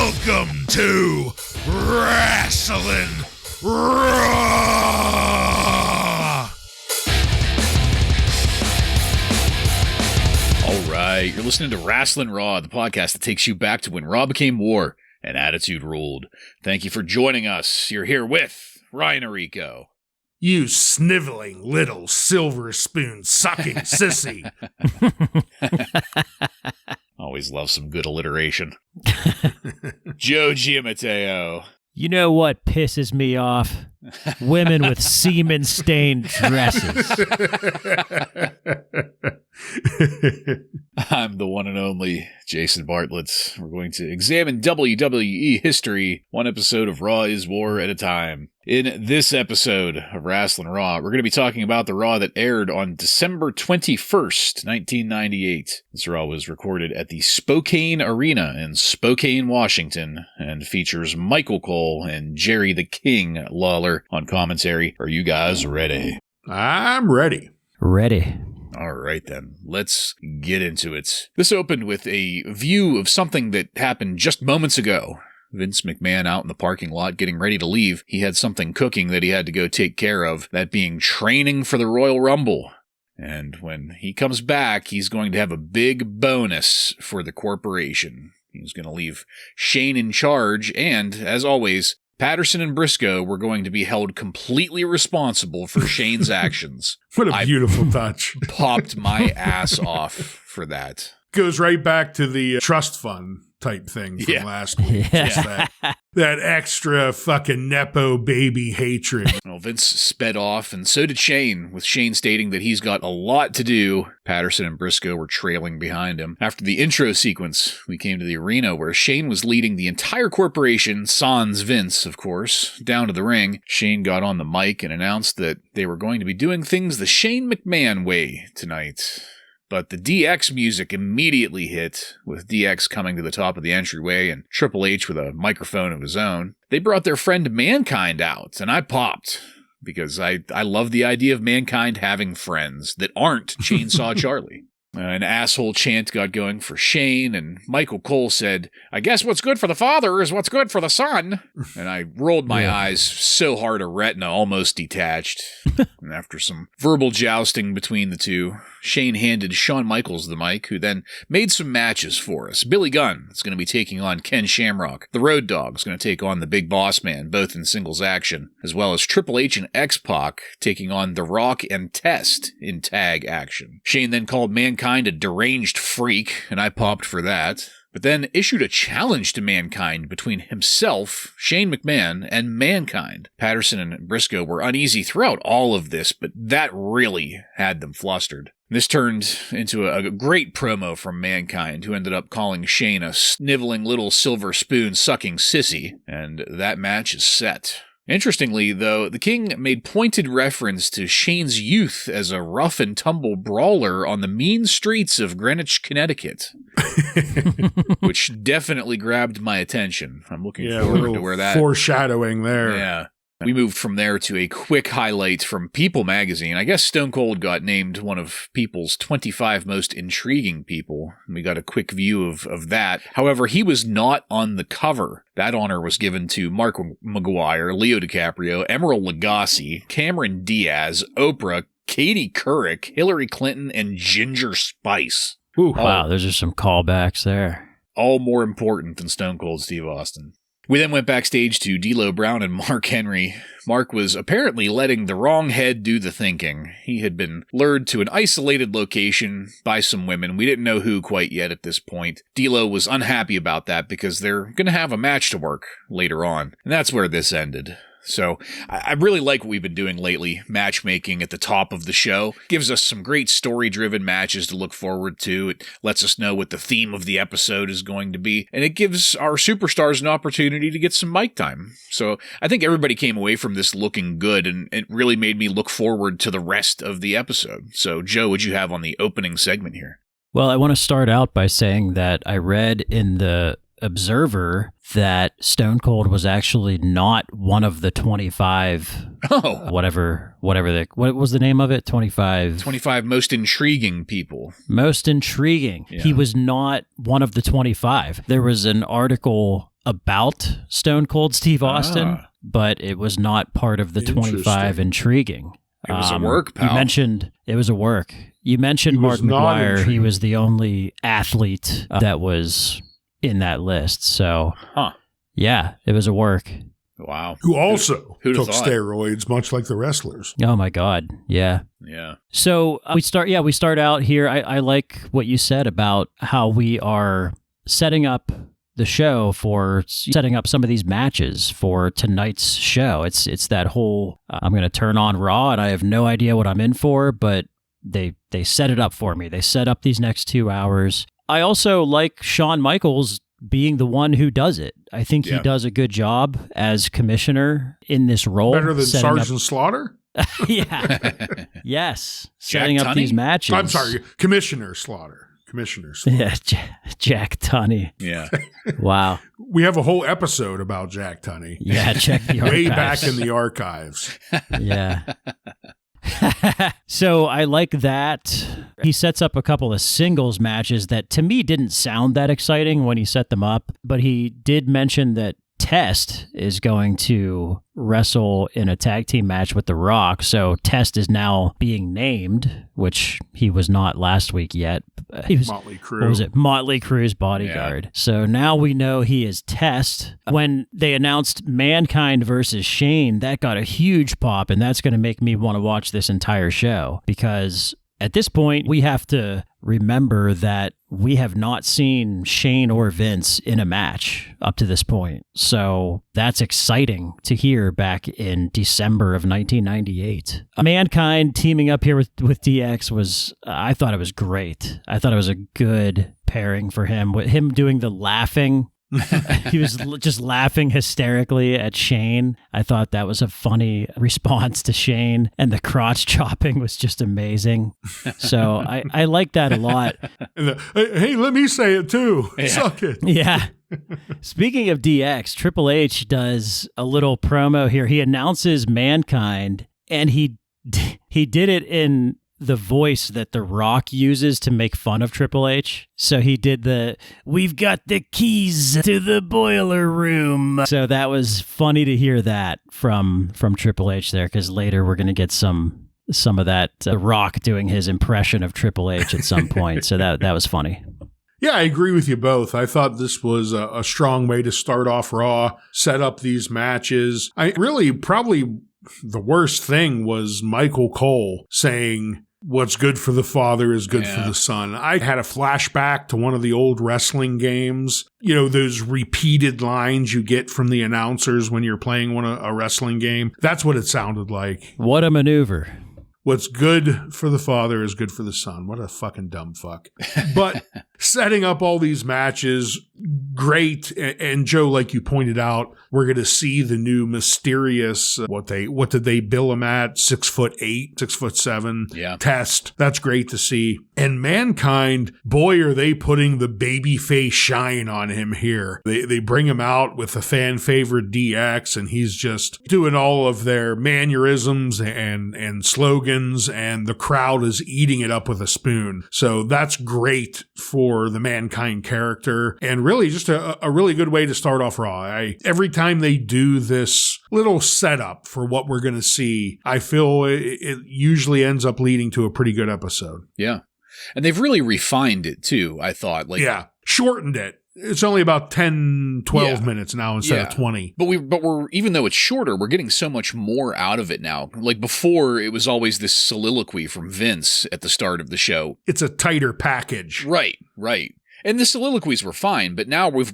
Welcome to Wrasslin Raw! All right, you're listening to Wrasslin Raw, the podcast that takes you back to when Raw became war and Attitude ruled. Thank you for joining us. You're here with Ryan Arico. You sniveling little silver spoon sucking sissy. Always love some good alliteration. Joe Giammatteo. You know what pisses me off? Women with semen-stained dresses. I'm the one and only Jason Bartlett. We're going to examine WWE history, one episode of Raw is War at a time. In this episode of Wrasslin Raw, we're going to be talking about the Raw that aired on December 21st, 1998. This Raw was recorded at the Spokane Arena in Spokane, Washington, and features Michael Cole and Jerry the King Lawler on commentary. Are you guys ready? I'm ready. Ready. All right, then. Let's get into it. This opened with a view of something that happened just moments ago. Vince McMahon out in the parking lot getting ready to leave. He had something cooking that he had to go take care of, that being training for the Royal Rumble. And when he comes back, he's going to have a big bonus for the corporation. He's going to leave Shane in charge, and, as always, Patterson and Briscoe were going to be held completely responsible for Shane's actions. What a beautiful touch. Popped my ass off for that. Goes right back to the trust fund type thing from last week. Yeah. That extra fucking Nepo baby hatred. Well, Vince sped off, and so did Shane, with Shane stating that he's got a lot to do. Patterson and Briscoe were trailing behind him. After the intro sequence, we came to the arena where Shane was leading the entire corporation, sans Vince, of course, down to the ring. Shane got on the mic and announced that they were going to be doing things the Shane McMahon way tonight. But the DX music immediately hit, with DX coming to the top of the entryway and Triple H with a microphone of his own. They brought their friend Mankind out, and I popped, because I love the idea of Mankind having friends that aren't Chainsaw Charlie. An asshole chant got going for Shane, and Michael Cole said, "I guess what's good for the father is what's good for the son." And I rolled my eyes so hard a retina almost detached. And after some verbal jousting between the two, Shane handed Shawn Michaels the mic, who then made some matches for us. Billy Gunn is going to be taking on Ken Shamrock. The Road Dogg is going to take on the Big Bossman, both in singles action, as well as Triple H and X-Pac taking on The Rock and Test in tag action. Shane then called Mankind a deranged freak, and I popped for that, but then issued a challenge to Mankind between himself, Shane McMahon, and Mankind. Patterson and Briscoe were uneasy throughout all of this, but that really had them flustered. This turned into a great promo from Mankind, who ended up calling Shane a sniveling little silver spoon sucking sissy, and that match is set. Interestingly, though, the King made pointed reference to Shane's youth as a rough-and-tumble brawler on the mean streets of Greenwich, Connecticut, which definitely grabbed my attention. I'm looking forward to where that... foreshadowing there. Yeah. We moved from there to a quick highlight from People magazine. I guess Stone Cold got named one of People's 25 most intriguing people. We got a quick view of that. However, he was not on the cover. That honor was given to Mark McGuire, Leo DiCaprio, Emerald Lagasse, Cameron Diaz, Oprah, Katie Couric, Hillary Clinton, and Ginger Spice. Ooh, wow, those are some callbacks there. All more important than Stone Cold Steve Austin. We then went backstage to D'Lo Brown and Mark Henry. Mark was apparently letting the wrong head do the thinking. He had been lured to an isolated location by some women. We didn't know who quite yet at this point. D'Lo was unhappy about that because they're going to have a match to work later on. And that's where this ended. So I really like what we've been doing lately, matchmaking at the top of the show. Gives us some great story-driven matches to look forward to. It lets us know what the theme of the episode is going to be. And it gives our superstars an opportunity to get some mic time. So I think everybody came away from this looking good, and it really made me look forward to the rest of the episode. So Joe, what'd you have on the opening segment here? Well, I want to start out by saying that I read in the Observer that Stone Cold was actually not one of the 25, whatever what was the name of it? 25 most intriguing people. Most intriguing. Yeah. He was not one of the 25. There was an article about Stone Cold Steve Austin, but it was not part of the 25 intriguing. It was a work, pal. You mentioned it was a work. You mentioned Mark McGuire. He was the only athlete that was in that list. So, yeah, it was a work. Wow. Who also Who'd took have thought? steroids, much like the wrestlers. Oh, my God. Yeah. Yeah. So we start out here. I like what you said about how we are setting up the show for setting up some of these matches for tonight's show. It's that whole, I'm going to turn on Raw and I have no idea what I'm in for, but they set it up for me. They set up these next 2 hours. I also like Shawn Michaels being the one who does it. I think he does a good job as commissioner in this role. Better than Sergeant Slaughter? Yeah. Yes. Setting up these matches. I'm sorry, Commissioner Slaughter. Yeah, Jack Tunney. Yeah. Wow. We have a whole episode about Jack Tunney. Yeah, check the archives. Way back in the archives. Yeah. So I like that. He sets up a couple of singles matches that to me didn't sound that exciting when he set them up, but he did mention that Test is going to wrestle in a tag team match with The Rock. So Test is now being named, which he was not last week yet. He was Motley Crue. What was it? Motley Crue's bodyguard. Yeah. So now we know he is Test. When they announced Mankind versus Shane, that got a huge pop, and that's going to make me want to watch this entire show because at this point, we have to remember that we have not seen Shane or Vince in a match up to this point. So that's exciting to hear back in December of 1998. Mankind teaming up here with DX was, I thought it was great. I thought it was a good pairing for him. With him doing the laughing. He was just laughing hysterically at Shane. I thought that was a funny response to Shane, and the crotch chopping was just amazing. So I like that a lot. Hey, let me say it too. Yeah. Suck it. Yeah. Speaking of DX, Triple H does a little promo here. He announces Mankind, and he did it in the voice that The Rock uses to make fun of Triple H. So he did we've got the keys to the boiler room. So that was funny to hear that from Triple H there, because later we're going to get some of that The Rock doing his impression of Triple H at some point. So that was funny. Yeah, I agree with you both. I thought this was a strong way to start off Raw, set up these matches. Probably the worst thing was Michael Cole saying, what's good for the father is good for the son. I had a flashback to one of the old wrestling games. You know, those repeated lines you get from the announcers when you're playing a wrestling game. That's what it sounded like. What a maneuver. What's good for the father is good for the son. What a fucking dumb fuck. But setting up all these matches, great. And Joe, like you pointed out, we're going to see the new mysterious, what did they bill him at? 6'8", 6'7". Yeah. Test. That's great to see. And Mankind, boy, are they putting the babyface shine on him here. They bring him out with the fan favorite DX, and he's just doing all of their mannerisms and slogans, and the crowd is eating it up with a spoon. So that's great for the Mankind character, and really just a really good way to start off Raw. Every time they do this little setup for what we're going to see, I feel it usually ends up leading to a pretty good episode. Yeah. And they've really refined it too, I thought. Shortened it. It's only about 10, 12 minutes now instead of 20. But we're even though it's shorter, we're getting so much more out of it now. Like before, it was always this soliloquy from Vince at the start of the show. It's a tighter package. Right. And the soliloquies were fine, but now we're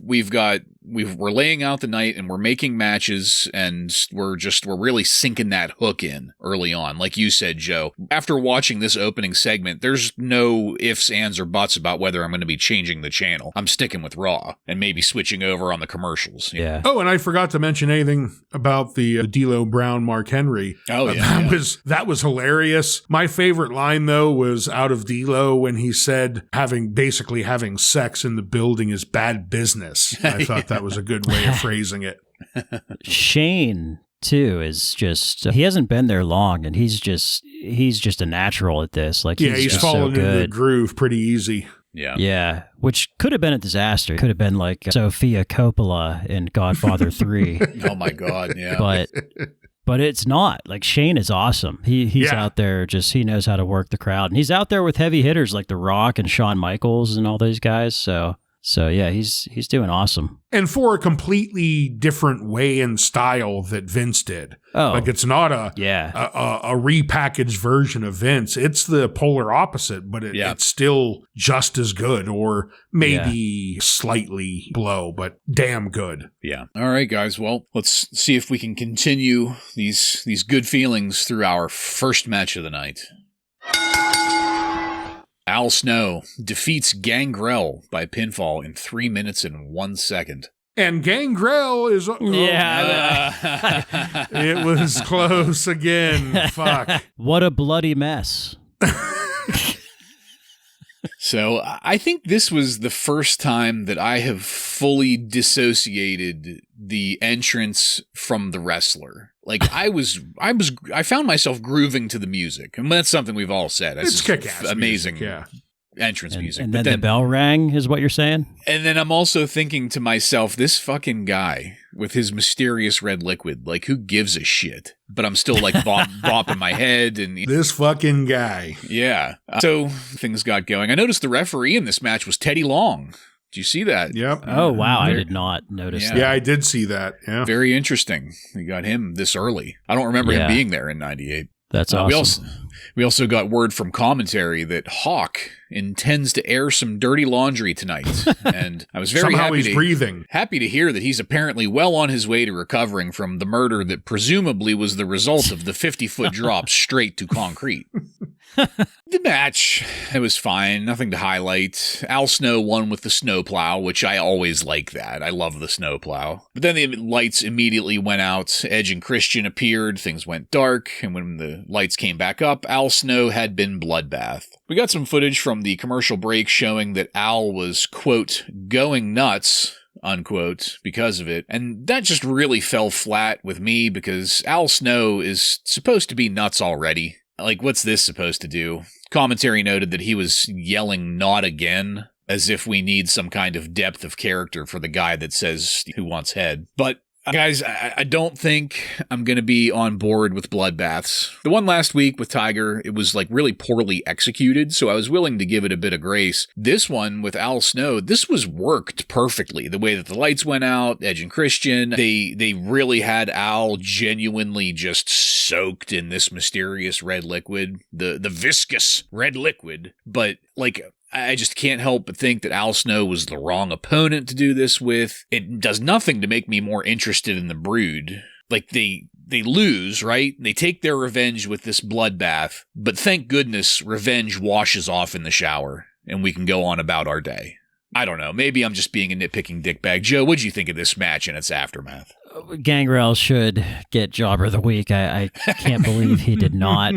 laying out the night and we're making matches, and we're really sinking that hook in early on. Like you said, Joe, after watching this opening segment, there's no ifs, ands, or buts about whether I'm going to be changing the channel. I'm sticking with Raw and maybe switching over on the commercials. Yeah. Oh, and I forgot to mention anything about the D'Lo Brown, Mark Henry. Oh, yeah. That was hilarious. My favorite line, though, was out of D'Lo when he said having sex in the building is bad business. I thought that was a good way of phrasing it. Shane, too, is just, he hasn't been there long, and he's just a natural at this. Like, he's fallen into the groove pretty easy. Yeah. Yeah, which could have been a disaster. Could have been like Sofia Coppola in Godfather 3. Oh my God, yeah. But it's not. Like, Shane is awesome. He's out there he knows how to work the crowd. And he's out there with heavy hitters like The Rock and Shawn Michaels and all those guys. So yeah, he's doing awesome. And for a completely different way and style that Vince did. Oh, like it's not a repackaged version of Vince. It's the polar opposite, but it's still just as good, or maybe slightly below, but damn good. Yeah. All right, guys. Well, let's see if we can continue these good feelings through our first match of the night. Al Snow defeats Gangrel by pinfall in 3 minutes and 1 second. And Gangrel is... it was close again. Fuck. What a bloody mess. So I think this was the first time that I have fully dissociated the entrance from the wrestler. Like I found myself grooving to the music, and that's something we've all said. It's kick-ass amazing music, entrance music. And then the bell rang, is what you're saying? And then I'm also thinking to myself, this fucking guy with his mysterious red liquid, like, who gives a shit? But I'm still like bopping my head. And this fucking guy. Yeah. So things got going. I noticed the referee in this match was Teddy Long. Did you see that? Yep. Oh, wow. I did not notice that. Yeah, I did see that. Yeah. Very interesting. We got him this early. I don't remember him being there in 98. That's awesome. We also got word from commentary that Hawk intends to air some dirty laundry tonight. And I was very happy to hear that he's apparently well on his way to recovering from the murder that presumably was the result of the 50-foot drop straight to concrete. The match, it was fine. Nothing to highlight. Al Snow won with the snowplow, which I always like that. I love the snowplow. But then the lights immediately went out. Edge and Christian appeared. Things went dark. And when the lights came back up, Al Snow had been bloodbath. We got some footage from the commercial break showing that Al was, quote, going nuts, unquote, because of it. And that just really fell flat with me because Al Snow is supposed to be nuts already. Like, what's this supposed to do? Commentary noted that he was yelling "not again," as if we need some kind of depth of character for the guy that says who wants head. But guys, I don't think I'm going to be on board with bloodbaths. The one last week with Tiger, it was like really poorly executed, so I was willing to give it a bit of grace. This one with Al Snow, this was worked perfectly. The way that the lights went out, Edge and Christian, they really had Al genuinely just soaked in this mysterious red liquid, the viscous red liquid. But like, I just can't help but think that Al Snow was the wrong opponent to do this with. It does nothing to make me more interested in the Brood. Like, they lose, right? They take their revenge with this bloodbath, but thank goodness revenge washes off in the shower, and we can go on about our day. I don't know. Maybe I'm just being a nitpicking dickbag. Joe, what'd you think of this match and its aftermath? Gangrel should get Jobber of the Week. I can't believe he did not.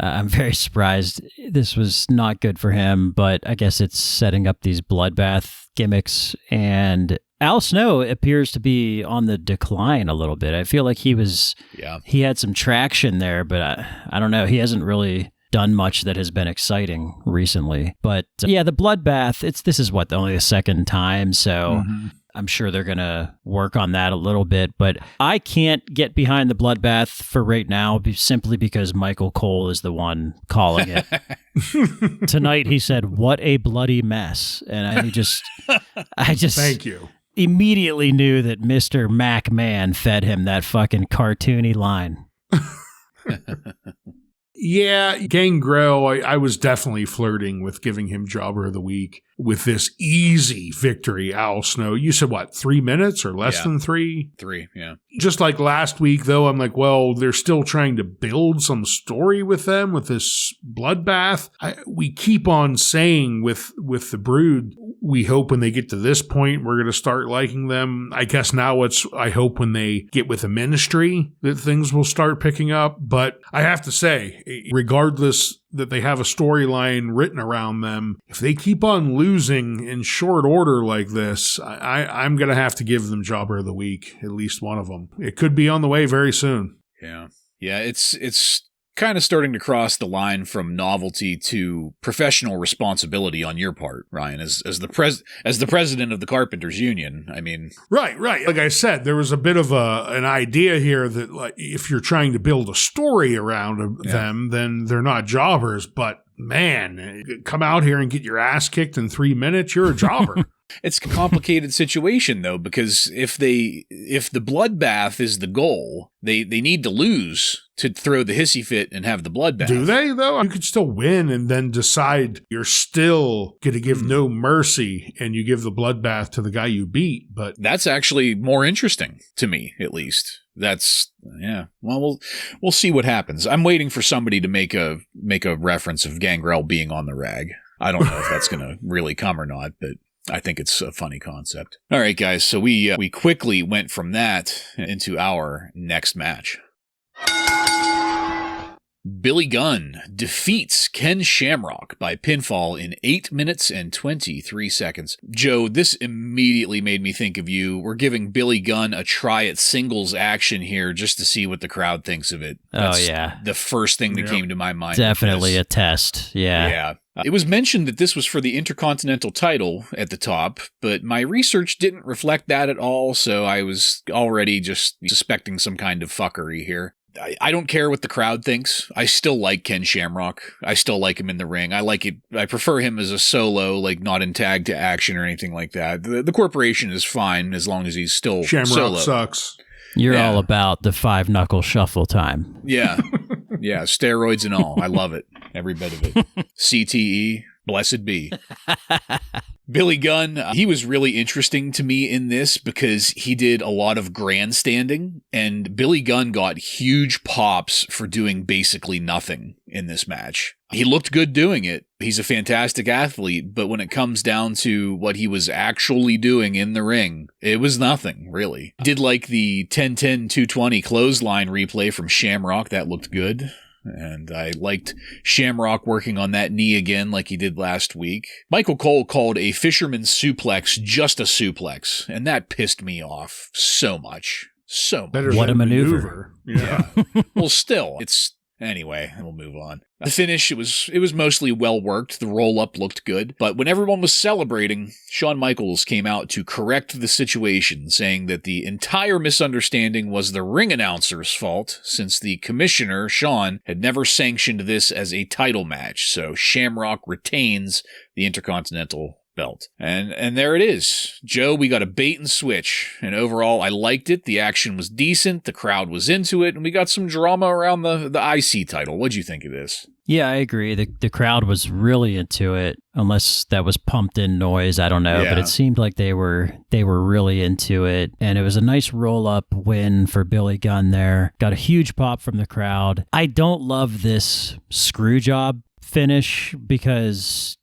I'm very surprised. This was not good for him, but I guess it's setting up these bloodbath gimmicks. And Al Snow appears to be on the decline a little bit. I feel like he had some traction there, but I don't know. He hasn't really done much that has been exciting recently. But yeah, the bloodbath, this is only the second time, so I'm sure they're going to work on that a little bit, but I can't get behind the bloodbath for right now simply because Michael Cole is the one calling it. Tonight he said, "What a bloody mess." And I just thank you. Immediately knew that Mr. McMahon fed him that fucking cartoony line. Yeah, Gangrel, I was definitely flirting with giving him Jobber of the Week with this easy victory, Al Snow. You said, 3 minutes or less than 3? 3, yeah. Just like last week, though, I'm like, well, they're still trying to build some story with them, with this bloodbath. We keep on saying with the Brood, we hope when they get to this point, we're going to start liking them. I guess now I hope when they get with the Ministry that things will start picking up. But I have to say, regardless that they have a storyline written around them, if they keep on losing in short order like this, I'm going to have to give them Jobber of the Week, at least one of them. It could be on the way very soon. Yeah. Yeah, it's kind of starting to cross the line from novelty to professional responsibility on your part, Ryan, as the president of the Carpenters Union. I mean, right. Like I said, there was a bit of an idea here that, like, if you're trying to build a story around them, then they're not jobbers. But man, come out here and get your ass kicked in 3 minutes, you're a jobber. It's a complicated situation, though, because if the bloodbath is the goal, they need to lose to throw the hissy fit and have the bloodbath. Do they, though? You could still win and then decide you're still going to give no mercy and you give the bloodbath to the guy you beat. But that's actually more interesting to me, at least. That's, yeah. Well, we'll see what happens. I'm waiting for somebody to make a reference of Gangrel being on the rag. I don't know if that's going to really come or not, but I think it's a funny concept. All right, guys. So we quickly went from that into our next match. Billy Gunn defeats Ken Shamrock by pinfall in 8 minutes and 23 seconds. Joe, this immediately made me think of you. We're giving Billy Gunn a try at singles action here just to see what the crowd thinks of it. That's the first thing that came to my mind. Definitely a test. Yeah. Yeah. It was mentioned that this was for the Intercontinental title at the top, but my research didn't reflect that at all, so I was already just suspecting some kind of fuckery here. I don't care what the crowd thinks. I still like Ken Shamrock. I still like him in the ring. I like it. I prefer him as a solo, like not in tag to action or anything like that. The corporation is fine as long as he's still Shamrock solo. Sucks. You're all about the 5-knuckle shuffle time. Yeah. Yeah. Steroids and all. I love it. Every bit of it. CTE. Blessed be. Billy Gunn, he was really interesting to me in this because he did a lot of grandstanding, and Billy Gunn got huge pops for doing basically nothing in this match. He looked good doing it. He's a fantastic athlete, but when it comes down to what he was actually doing in the ring, it was nothing, really. Did like the 10-10-220 clothesline replay from Shamrock. That looked good. And I liked Shamrock working on that knee again like he did last week. Michael Cole called a fisherman's suplex just a suplex, and that pissed me off so much. So much. What a maneuver. Yeah. Well, still, anyway, we'll move on. The finish, it was mostly well worked. The roll-up looked good. But when everyone was celebrating, Shawn Michaels came out to correct the situation, saying that the entire misunderstanding was the ring announcer's fault, since the Commissioner, Shawn, had never sanctioned this as a title match. So Shamrock retains the Intercontinental belt. And there it is. Joe, we got a bait and switch. And overall, I liked it. The action was decent. The crowd was into it. And we got some drama around the IC title. What'd you think of this? Yeah, I agree. The crowd was really into it, unless that was pumped in noise. I don't know, Yeah. but it seemed like they were really into it, and it was a nice roll up win for Billy Gunn there. Got a huge pop from the crowd. I don't love this screw job finish because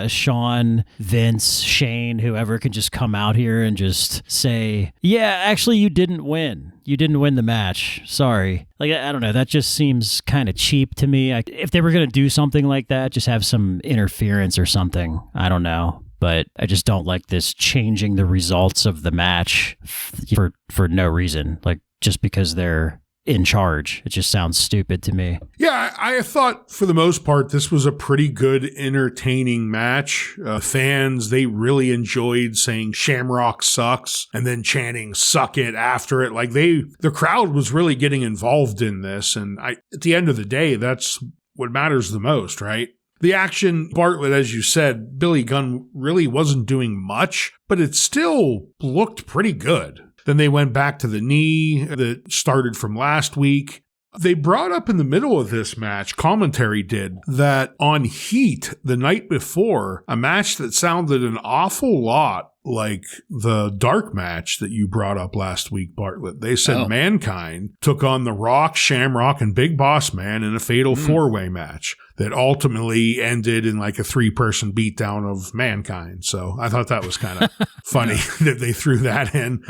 Shawn, Vince, Shane, whoever can just come out here and just say, yeah, actually you didn't win. You didn't win the match. Sorry. Like, I don't know. That just seems kind of cheap to me. If they were going to do something like that, just have some interference or something. I don't know. But I just don't like this changing the results of the match for no reason. Like, just because they're in charge. It just sounds stupid to me. Yeah, I thought for the most part this was a pretty good, entertaining match. Fans, they really enjoyed saying Shamrock sucks and then chanting suck it after it. Like the crowd was really getting involved in this. And at the end of the day, that's what matters the most, right? The action, Bartlett, as you said, Billy Gunn really wasn't doing much, but it still looked pretty good. Then they went back to the knee that started from last week. They brought up in the middle of this match, commentary did, that on Heat the night before, a match that sounded an awful lot like the dark match that you brought up last week, Bartlett. They said Mankind took on The Rock, Shamrock, and Big Bossman in a fatal four-way match that ultimately ended in like a 3-person beatdown of Mankind. So I thought that was kind of funny that they threw that in.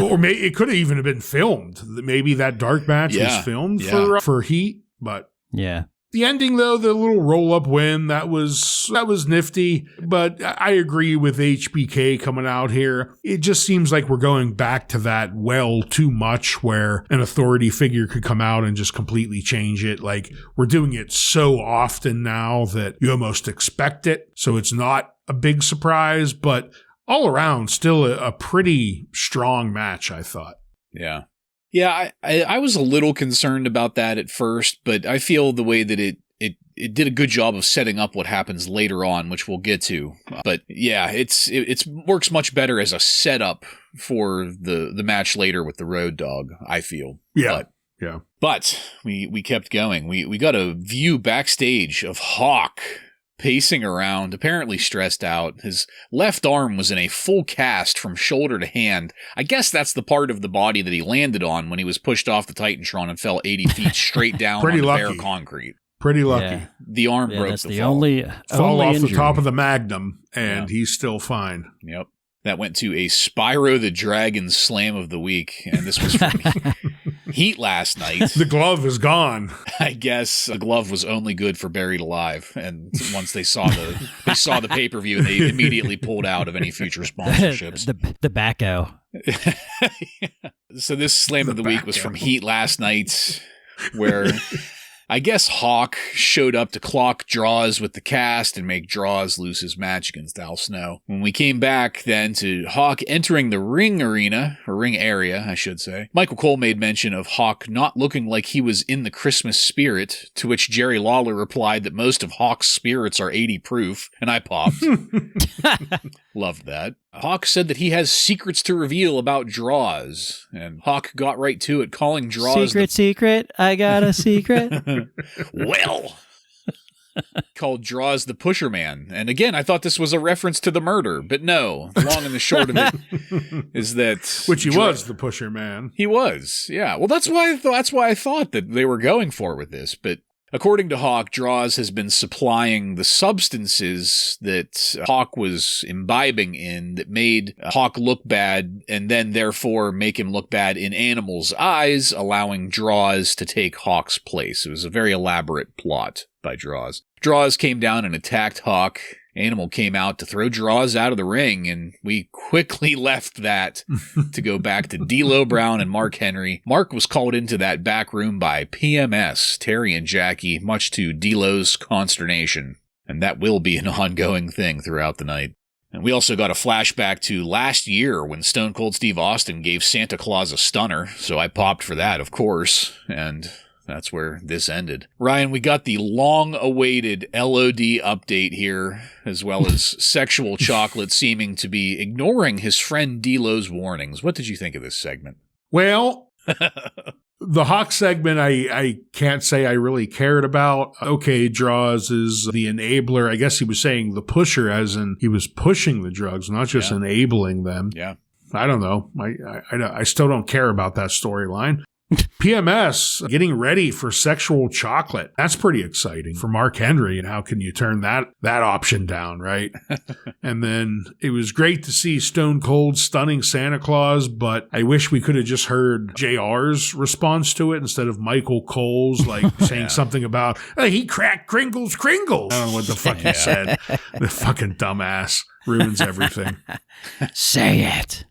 Or maybe it could have even been filmed. Maybe that dark match was filmed for Heat, but... Yeah. The ending, though, the little roll-up win, that was nifty. But I agree with HBK coming out here. It just seems like we're going back to that well too much where an authority figure could come out and just completely change it. Like, we're doing it so often now that you almost expect it. So it's not a big surprise, but all around, still a pretty strong match, I thought. Yeah. Yeah, I was a little concerned about that at first, but I feel the way that it did a good job of setting up what happens later on, which we'll get to. But yeah, it works much better as a setup for the match later with the Road Dogg, I feel. Yeah. But we kept going. We got a view backstage of Hawk pacing around, apparently stressed out. His left arm was in a full cast from shoulder to hand. I guess that's the part of the body that he landed on when he was pushed off the Titantron and fell 80 feet straight down on the bare concrete. Pretty lucky. Yeah. The arm broke that's the the fall. only off injury. the top of the Magnum, and he's still fine. Yep. That went to a Spyro the Dragon slam of the week, and this was from Heat last night. The glove is gone. I guess the glove was only good for Buried Alive, and once they saw the pay-per-view, they immediately pulled out of any future sponsorships. the backo. So this slam of the week was from Heat last night, where I guess Hawk showed up to clock Draws with the cast and make Draws lose his match against Al Snow. When we came back then to Hawk entering the ring area, I should say, Michael Cole made mention of Hawk not looking like he was in the Christmas spirit, to which Jerry Lawler replied that most of Hawk's spirits are 80 proof, and I popped. Loved that. Hawk said that he has secrets to reveal about Draws, and Hawk got right to it, calling Draws Secret, I got a secret. Well, called Draws the Pusher Man. And again, I thought this was a reference to the murder, but no. The long and the short of it is that... Which he was the Pusher Man. He was, yeah. Well, that's why I thought that they were going for it with this, but... According to Hawk, Draws has been supplying the substances that Hawk was imbibing in that made Hawk look bad and then therefore make him look bad in Animal's eyes, allowing Draws to take Hawk's place. It was a very elaborate plot by Draws. Draws came down and attacked Hawk. Animal came out to throw Draws out of the ring, and we quickly left that to go back to D'Lo Brown and Mark Henry. Mark was called into that back room by PMS, Terry and Jackie, much to D'Lo's consternation. And that will be an ongoing thing throughout the night. And we also got a flashback to last year when Stone Cold Steve Austin gave Santa Claus a stunner, so I popped for that, of course, and... that's where this ended. Ryan, we got the long-awaited LOD update here, as well as Sexual Chocolate seeming to be ignoring his friend D'Lo's warnings. What did you think of this segment? Well, the Hawk segment, I can't say I really cared about. Okay, Draws is the enabler. I guess he was saying the pusher, as in he was pushing the drugs, not just enabling them. Yeah. I don't know. I still don't care about that storyline. PMS getting ready for Sexual Chocolate. That's pretty exciting for Mark Henry. And how can you turn that option down, right? And then it was great to see Stone Cold stunning Santa Claus, but I wish we could have just heard JR's response to it instead of Michael Cole's, like saying something about, hey, he cracked Kringles. I don't know what the fuck he said. The fucking dumbass ruins everything. Say it.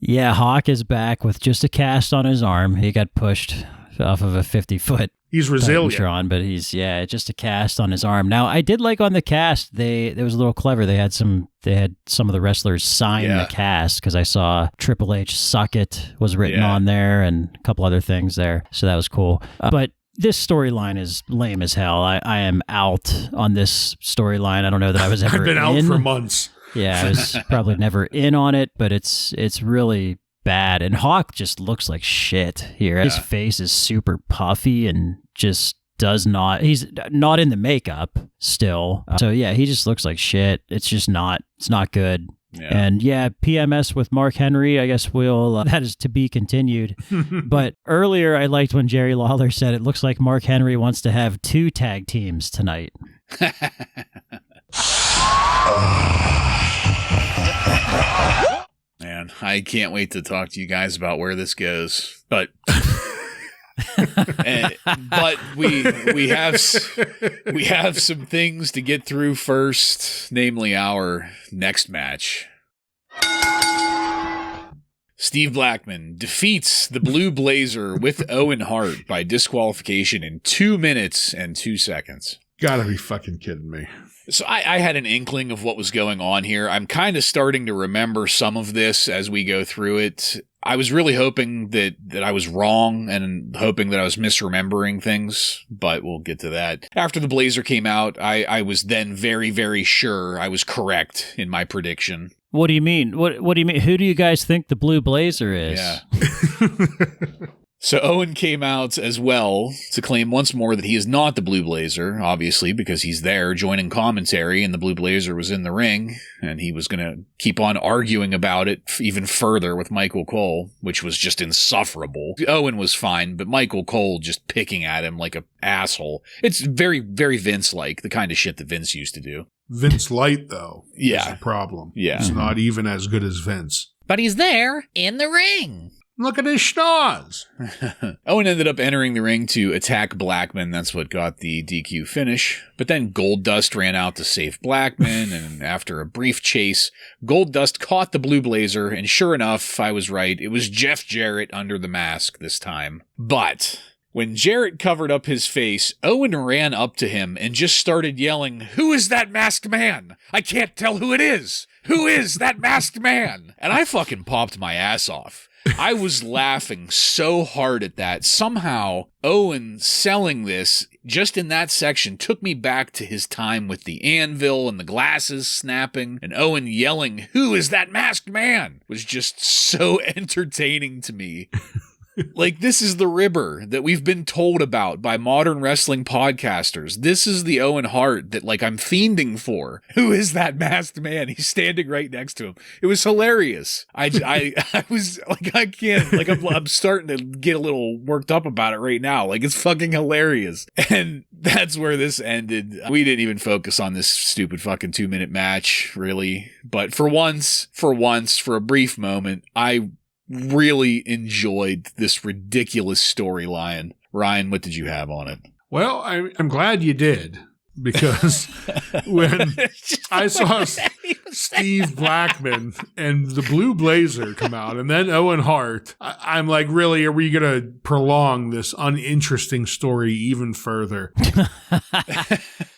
Yeah, Hawk is back with just a cast on his arm. He got pushed off of a 50-foot. He's resilient. But he's just a cast on his arm. Now, I did like on the cast, it was a little clever. They had some of the wrestlers sign the cast, because I saw Triple H Suck It was written on there and a couple other things there. So that was cool. But this storyline is lame as hell. I am out on this storyline. I don't know that I was ever I've been out for months. Yeah, I was probably never in on it, but it's really bad. And Hawk just looks like shit here. Yeah. His face is super puffy and just he's not in the makeup still. So yeah, he just looks like shit. It's not good. Yeah. And PMS with Mark Henry, I guess that is to be continued. But earlier I liked when Jerry Lawler said it looks like Mark Henry wants to have 2 tag teams tonight. Man, I can't wait to talk to you guys about where this goes. But But we have some things to get through first, namely our next match. Steve Blackman defeats the Blue Blazer with Owen Hart by disqualification in 2 minutes and 2 seconds. Gotta be fucking kidding me. So I had an inkling of what was going on here. I'm kind of starting to remember some of this as we go through it. I was really hoping that I was wrong and hoping that I was misremembering things, but we'll get to that. After the Blazer came out, I was then very, very sure I was correct in my prediction. What do you mean? What do you mean? Who do you guys think the Blue Blazer is? Yeah. So Owen came out as well to claim once more that he is not the Blue Blazer, obviously, because he's there joining commentary and the Blue Blazer was in the ring and he was going to keep on arguing about it even further with Michael Cole, which was just insufferable. Owen was fine, but Michael Cole just picking at him like an asshole. It's very, very Vince-like, the kind of shit that Vince used to do. Vince Light, though, is the problem. Yeah. He's not even as good as Vince. But he's there in the ring. Look at his schnoz. Owen ended up entering the ring to attack Blackman. That's what got the DQ finish. But then Goldust ran out to save Blackman, and after a brief chase, Goldust caught the Blue Blazer, and sure enough, I was right. It was Jeff Jarrett under the mask this time. But when Jarrett covered up his face, Owen ran up to him and just started yelling, "Who is that masked man? I can't tell who it is. Who is that masked man?" And I fucking popped my ass off. I was laughing so hard at that. Somehow, Owen selling this just in that section took me back to his time with the anvil and the glasses snapping, and Owen yelling, "Who is that masked man?" was just so entertaining to me. Like, this is the ribber that we've been told about by modern wrestling podcasters. This is the Owen Hart that, like, I'm fiending for. Who is that masked man? He's standing right next to him. It was hilarious. I was like, I can't, like, I'm starting to get a little worked up about it right now. Like, it's fucking hilarious. And that's where this ended. We didn't even focus on this stupid fucking 2-minute match, really. But for once, for a brief moment, I really enjoyed this ridiculous storyline. Ryan, what did you have on it? Well, I'm glad you did, because when I saw Steve Blackman and the Blue Blazer come out and then Owen Hart, I'm like, really, are we going to prolong this uninteresting story even further?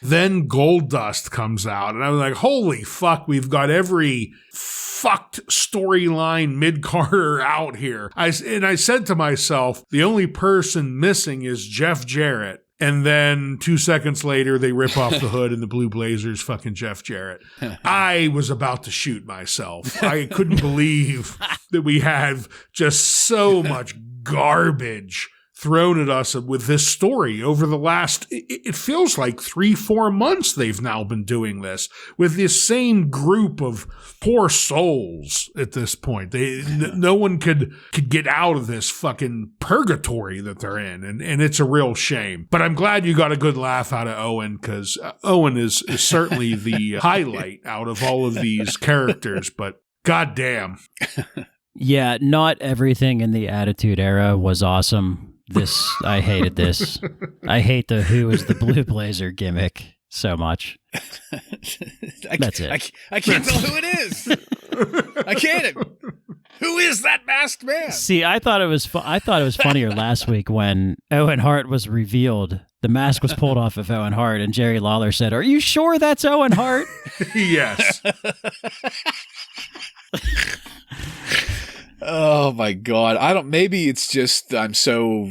Then Goldust comes out and I was like, holy fuck, we've got every fucked storyline mid-carder out here. I said to myself, the only person missing is Jeff Jarrett. And then 2 seconds later, they rip off the hood and the Blue Blazer's fucking Jeff Jarrett. I was about to shoot myself. I couldn't believe that we had just so much garbage thrown at us with this story over the last, it feels like 3-4 months they've now been doing this with this same group of poor souls at this point. No one could get out of this fucking purgatory that they're in, and it's a real shame. But I'm glad you got a good laugh out of Owen, because Owen is certainly the highlight out of all of these characters, but goddamn. Yeah, not everything in the Attitude Era was awesome. I hated this. I hate the "Who is the Blue Blazer" gimmick so much. That's it. I can't tell who it is. I can't. Who is that masked man? See, I thought it was funnier last week when Owen Hart was revealed. The mask was pulled off of Owen Hart, and Jerry Lawler said, "Are you sure that's Owen Hart?" Yes. Oh my God. Maybe it's just, I'm so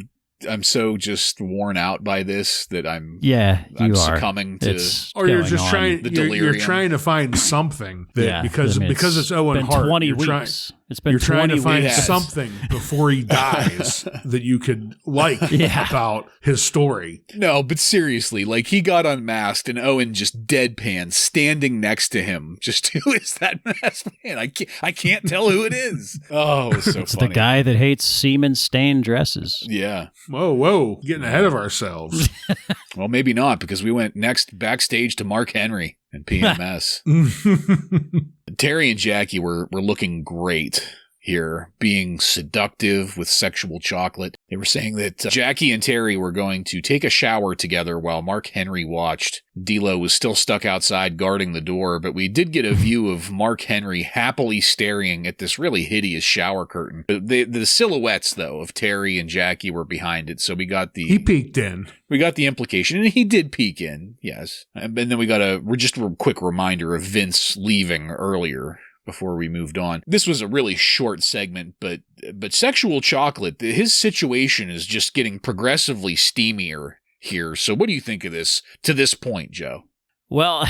just worn out by this that I'm succumbing to. Or you're just trying, you're trying to find something that, because it's Owen Hart. 20 weeks. You're trying to find something before he dies that you could like about his story. No, but seriously, like, he got unmasked and Owen just deadpan standing next to him. Just, who is that masked man? I can't tell who it is. Oh, it was so it's funny. The guy that hates semen-stained dresses. Yeah. Whoa, getting ahead of ourselves. Well, maybe not, because we went next backstage to Mark Henry and PMS. Terry and Jackie were looking great. here, being seductive with sexual chocolate. They were saying that Jackie and Terry were going to take a shower together while Mark Henry watched. D'Lo was still stuck outside guarding the door, but we did get a view of Mark Henry happily staring at this really hideous shower curtain. The silhouettes, though, of Terry and Jackie were behind it, so we got the... He peeked in. We got the implication, and he did peek in, yes. And then we got just a quick reminder of Vince leaving earlier before we moved on. This was a really short segment, but sexual chocolate, his situation is just getting progressively steamier here. So what do you think of this to this point, Joe? Well,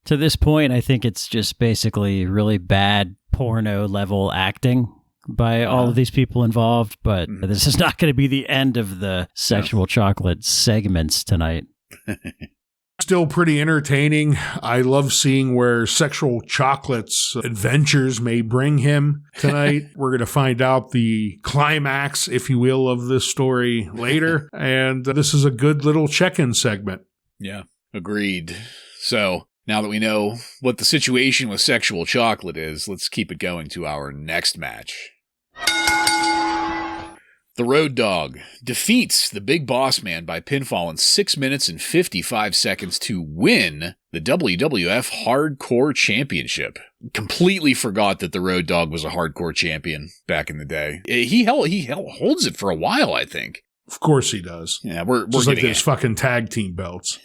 to this point, I think it's just basically really bad porno level acting by all of these people involved, but this is not going to be the end of the sexual chocolate segments tonight. Still pretty entertaining. I love seeing where sexual chocolate's adventures may bring him tonight. We're going to find out the climax, if you will, of this story later. And this is a good little check-in segment. Yeah, agreed. So now that we know what the situation with sexual chocolate is, let's keep it going to our next match. The Road Dogg defeats the Big Bossman by pinfall in 6 minutes and 55 seconds to win the WWF Hardcore Championship. Completely forgot that the Road Dogg was a hardcore champion back in the day. He holds it for a while, I think. Of course he does. Yeah, we're just getting like those fucking tag team belts.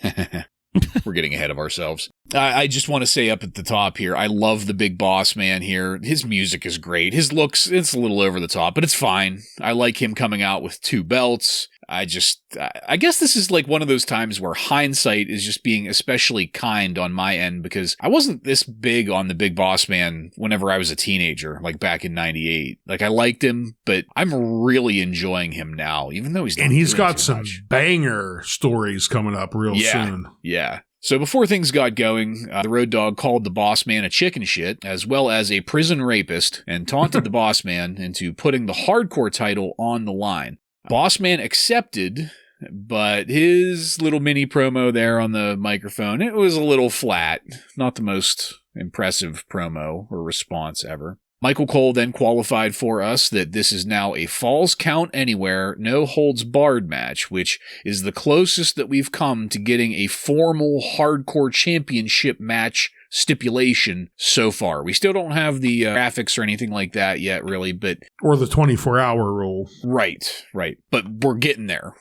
We're getting ahead of ourselves. I just want to say up at the top here, I love the Big Bossman here. His music is great. His looks, it's a little over the top, but it's fine. I like him coming out with 2 belts. I guess this is like one of those times where hindsight is just being especially kind on my end, because I wasn't this big on the Big Bossman whenever I was a teenager, like back in 98. Like, I liked him, but I'm really enjoying him now, even though he's got some banger stories coming up real soon. Yeah. So before things got going, the Road Dogg called the Bossman a chicken shit, as well as a prison rapist, and taunted the Bossman into putting the hardcore title on the line. Bossman accepted, but his little mini promo there on the microphone, it was a little flat. Not the most impressive promo or response ever. Michael Cole then qualified for us that this is now a Falls Count Anywhere, no holds barred match, which is the closest that we've come to getting a formal hardcore championship match stipulation so far. We still don't have the graphics or anything like that yet, really, but... Or the 24-hour rule. Right. But we're getting there.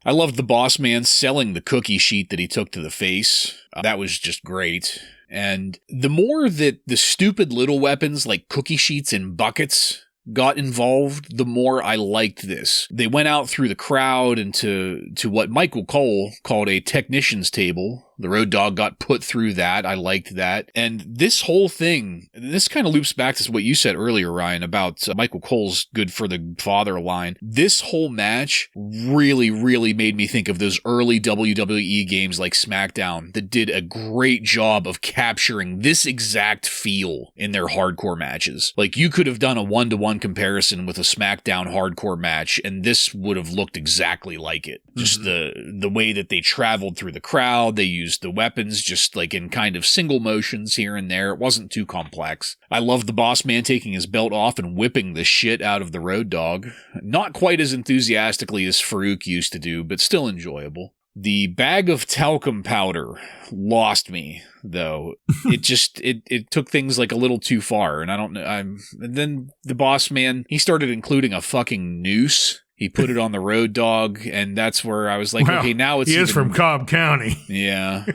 I loved the Bossman selling the cookie sheet that he took to the face. That was just great. And the more that the stupid little weapons like cookie sheets and buckets got involved, the more I liked this. They went out through the crowd into what Michael Cole called a technician's table. The Road Dogg got put through that. I liked that. And this whole thing, this kind of loops back to what you said earlier, Ryan, about Michael Cole's good for the father line. This whole match really, really made me think of those early WWE games like SmackDown that did a great job of capturing this exact feel in their hardcore matches. Like, you could have done a 1-to-1 comparison with a SmackDown hardcore match, and this would have looked exactly like it. Just the way that they traveled through the crowd, they used the weapons just like in kind of single motions here and there. It wasn't too complex. I love the Bossman taking his belt off and whipping the shit out of the Road Dogg. Not quite as enthusiastically as Farouk used to do, but still enjoyable. The bag of talcum powder lost me, though. It took things like a little too far, and I don't know. And then the Bossman, he started including a fucking noose. He put it on the Road Dogg, and that's where I was like, okay, now it's... He is from Cobb County. Yeah.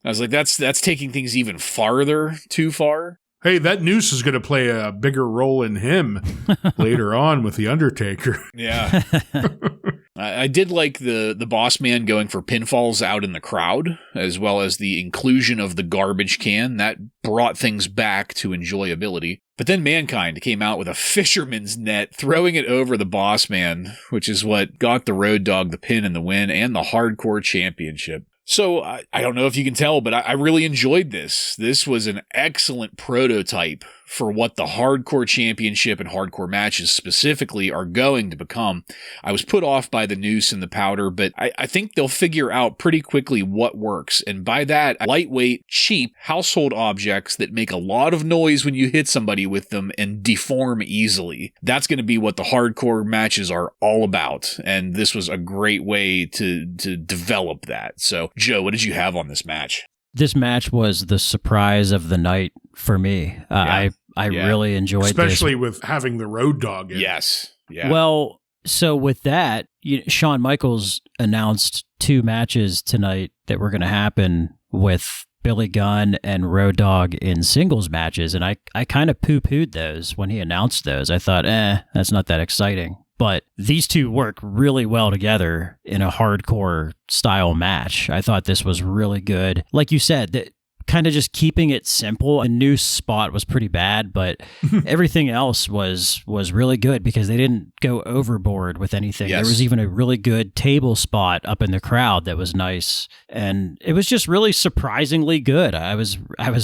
I was like, that's taking things even farther, too far. Hey, that noose is going to play a bigger role in him later on with The Undertaker. Yeah. I did like the Bossman going for pinfalls out in the crowd, as well as the inclusion of the garbage can. That brought things back to enjoyability. But then Mankind came out with a fisherman's net, throwing it over the Bossman, which is what got the Road Dogg the pin and the win and the Hardcore Championship. So I don't know if you can tell, but I really enjoyed this. This was an excellent prototype for what the Hardcore Championship and Hardcore matches specifically are going to become. I was put off by the noose and the powder, but I think they'll figure out pretty quickly what works. And by that, lightweight, cheap household objects that make a lot of noise when you hit somebody with them and deform easily. That's going to be what the hardcore matches are all about. And this was a great way to develop that. So, Joe, what did you have on this match? This match was the surprise of the night for me. I really enjoyed especially with having the Road Dogg in. Yes. Yeah. Well, so with that, Shawn Michaels announced 2 matches tonight that were going to happen with Billy Gunn and Road Dogg in singles matches, and I kind of poo-pooed those when he announced those. I thought, that's not that exciting. But these two work really well together in a hardcore style match. I thought this was really good. Like you said, that kind of just keeping it simple. A new spot was pretty bad, but everything else was really good because they didn't go overboard with anything. Yes. There was even a really good table spot up in the crowd that was nice, and it was just really surprisingly good. I was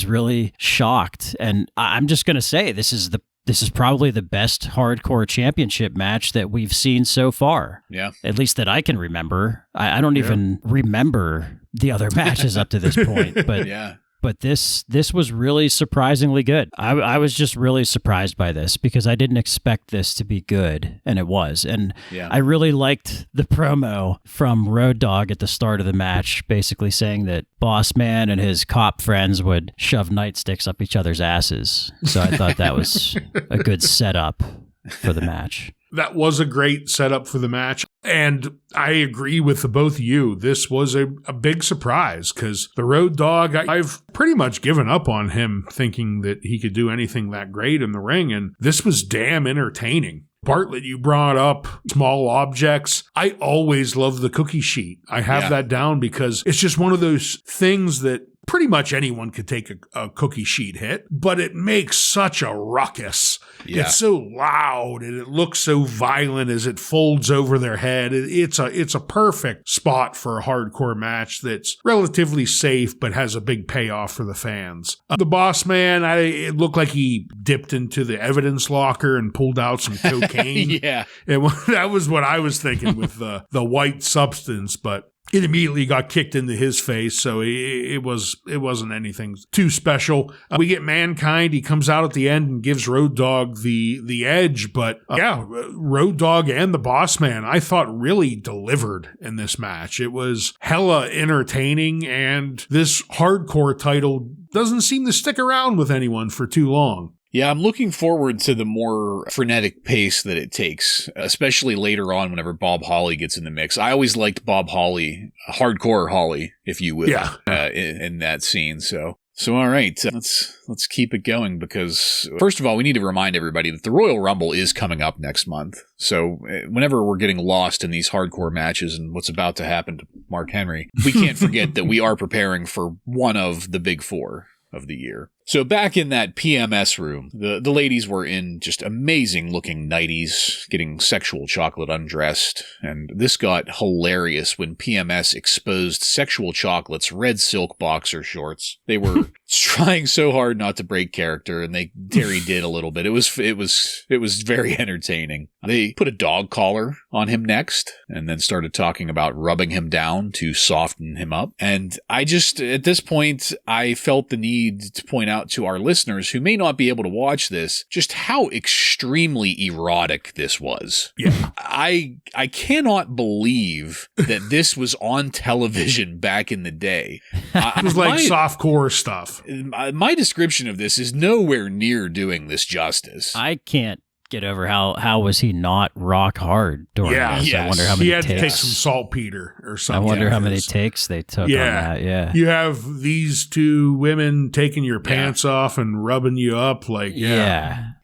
really shocked, and I'm just gonna say this is probably the best hardcore championship match that we've seen so far. Yeah. At least that I can remember. I don't even remember the other matches up to this point, but yeah. But this was really surprisingly good. I was just really surprised by this because I didn't expect this to be good, and it was. And I really liked the promo from Road Dogg at the start of the match, basically saying that Bossman and his cop friends would shove nightsticks up each other's asses. So I thought that was a good setup for the match. That was a great setup for the match. And I agree with the both of you. This was a big surprise because the Road Dogg, I've pretty much given up on him thinking that he could do anything that great in the ring. And this was damn entertaining. Bartlett, you brought up small objects. I always love the cookie sheet. I have that down because it's just one of those things that pretty much anyone could take a cookie sheet hit, but it makes such a ruckus. Yeah. It's so loud and it looks so violent as it folds over their head. It's a perfect spot for a hardcore match that's relatively safe but has a big payoff for the fans. The Bossman, it looked like he dipped into the evidence locker and pulled out some cocaine. Yeah. And that was what I was thinking with the white substance, but it immediately got kicked into his face, so it wasn't anything too special. We get Mankind. He comes out at the end and gives Road Dogg the edge, but Road Dogg and the Bossman, I thought really delivered in this match. It was hella entertaining, and this hardcore title doesn't seem to stick around with anyone for too long. Yeah, I'm looking forward to the more frenetic pace that it takes, especially later on whenever Bob Holly gets in the mix. I always liked Bob Holly, hardcore Holly, if you will, in that scene. So all right, let's keep it going because, first of all, we need to remind everybody that the Royal Rumble is coming up next month. So whenever we're getting lost in these hardcore matches and what's about to happen to Mark Henry, we can't forget that we are preparing for one of the big four of the year. So back in that PMS room, the ladies were in just amazing looking nighties, getting sexual chocolate undressed, and this got hilarious when PMS exposed Sexual Chocolate's red silk boxer shorts. They were trying so hard not to break character, and Terry did a little bit. It was very entertaining. They put a dog collar on him next, and then started talking about rubbing him down to soften him up. And I just, at this point, I felt the need to point out to our listeners who may not be able to watch this, just how extremely erotic this was. Yeah. I cannot believe that this was on television back in the day. It was like softcore stuff. My description of this is nowhere near doing this justice. I can't get over how was he not rock hard during this. Yes. I wonder how many he had takes. to take some saltpeter or something. I wonder how many takes they took on that. Yeah. You have these two women taking your pants off and rubbing you up like,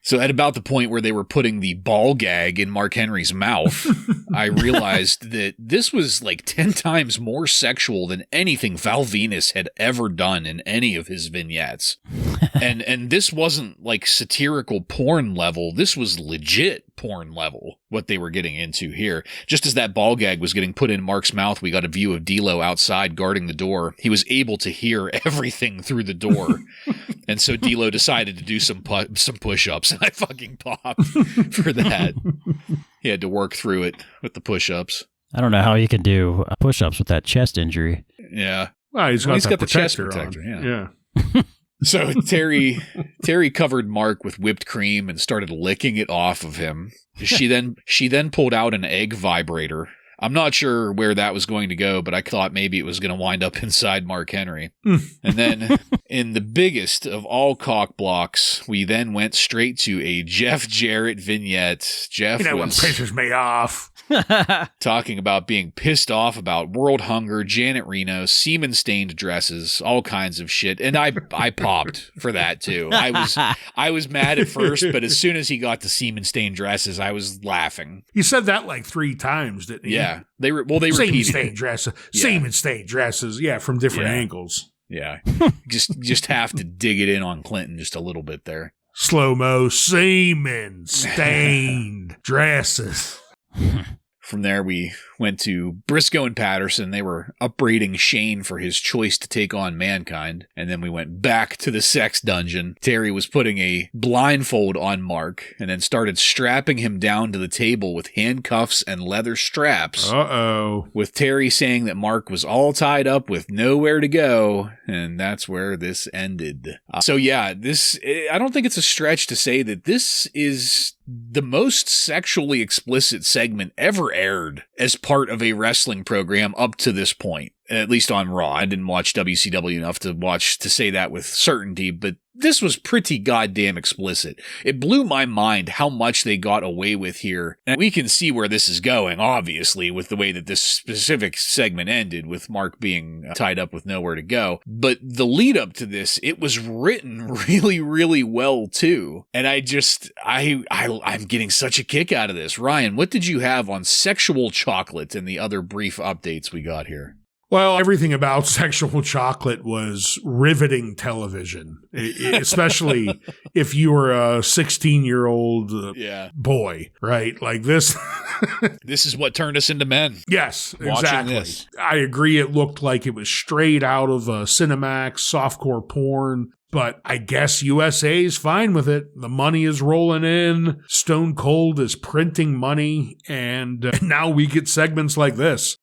So at about the point where they were putting the ball gag in Mark Henry's mouth, I realized that this was like 10 times more sexual than anything Val Venus had ever done in any of his vignettes. And this wasn't like satirical porn level. This was legit porn level, what they were getting into here. Just as that ball gag was getting put in Mark's mouth, we got a view of D'Lo outside guarding the door. He was able to hear everything through the door. And so D'Lo decided to do some push-ups, and I fucking popped for that. He had to work through it with the push-ups. I don't know how he can do push-ups with that chest injury. Yeah. Well, he's got the chest protector. Yeah. So Terry covered Mark with whipped cream and started licking it off of him. She then pulled out an egg vibrator. I'm not sure where that was going to go, but I thought maybe it was going to wind up inside Mark Henry. And then in the biggest of all cock blocks, we then went straight to a Jeff Jarrett vignette. Jeff what pisses me off. Talking about being pissed off about world hunger, Janet Reno, semen-stained dresses, all kinds of shit. And I popped for that too. I was mad at first, but as soon as he got to semen-stained dresses, I was laughing. You said that like 3 times, didn't you? Yeah. They repeated semen-stained dresses. Yeah. Semen-stained dresses. Yeah, from different angles. Yeah. just have to dig it in on Clinton just a little bit there. Slow-mo semen-stained dresses. From there, we went to Briscoe and Patterson. They were upbraiding Shane for his choice to take on Mankind. And then we went back to the sex dungeon. Terry was putting a blindfold on Mark and then started strapping him down to the table with handcuffs and leather straps. Uh-oh. With Terry saying that Mark was all tied up with nowhere to go. And that's where this ended. So yeah, I don't think it's a stretch to say that this is the most sexually explicit segment ever aired as part of a wrestling program up to this point, at least on Raw. I didn't watch WCW enough to say that with certainty, but this was pretty goddamn explicit. It blew my mind how much they got away with here. And we can see where this is going, obviously, with the way that this specific segment ended, with Mark being tied up with nowhere to go. But the lead up to this, it was written really, really well, too. And I'm getting such a kick out of this. Ryan, what did you have on sexual chocolate and the other brief updates we got here? Well, everything about sexual chocolate was riveting television, especially if you were a 16-year-old boy, right? Like this. This is what turned us into men. Yes, exactly. This. I agree. It looked like it was straight out of Cinemax, softcore porn. But I guess USA's fine with it. The money is rolling in. Stone Cold is printing money. And now we get segments like this.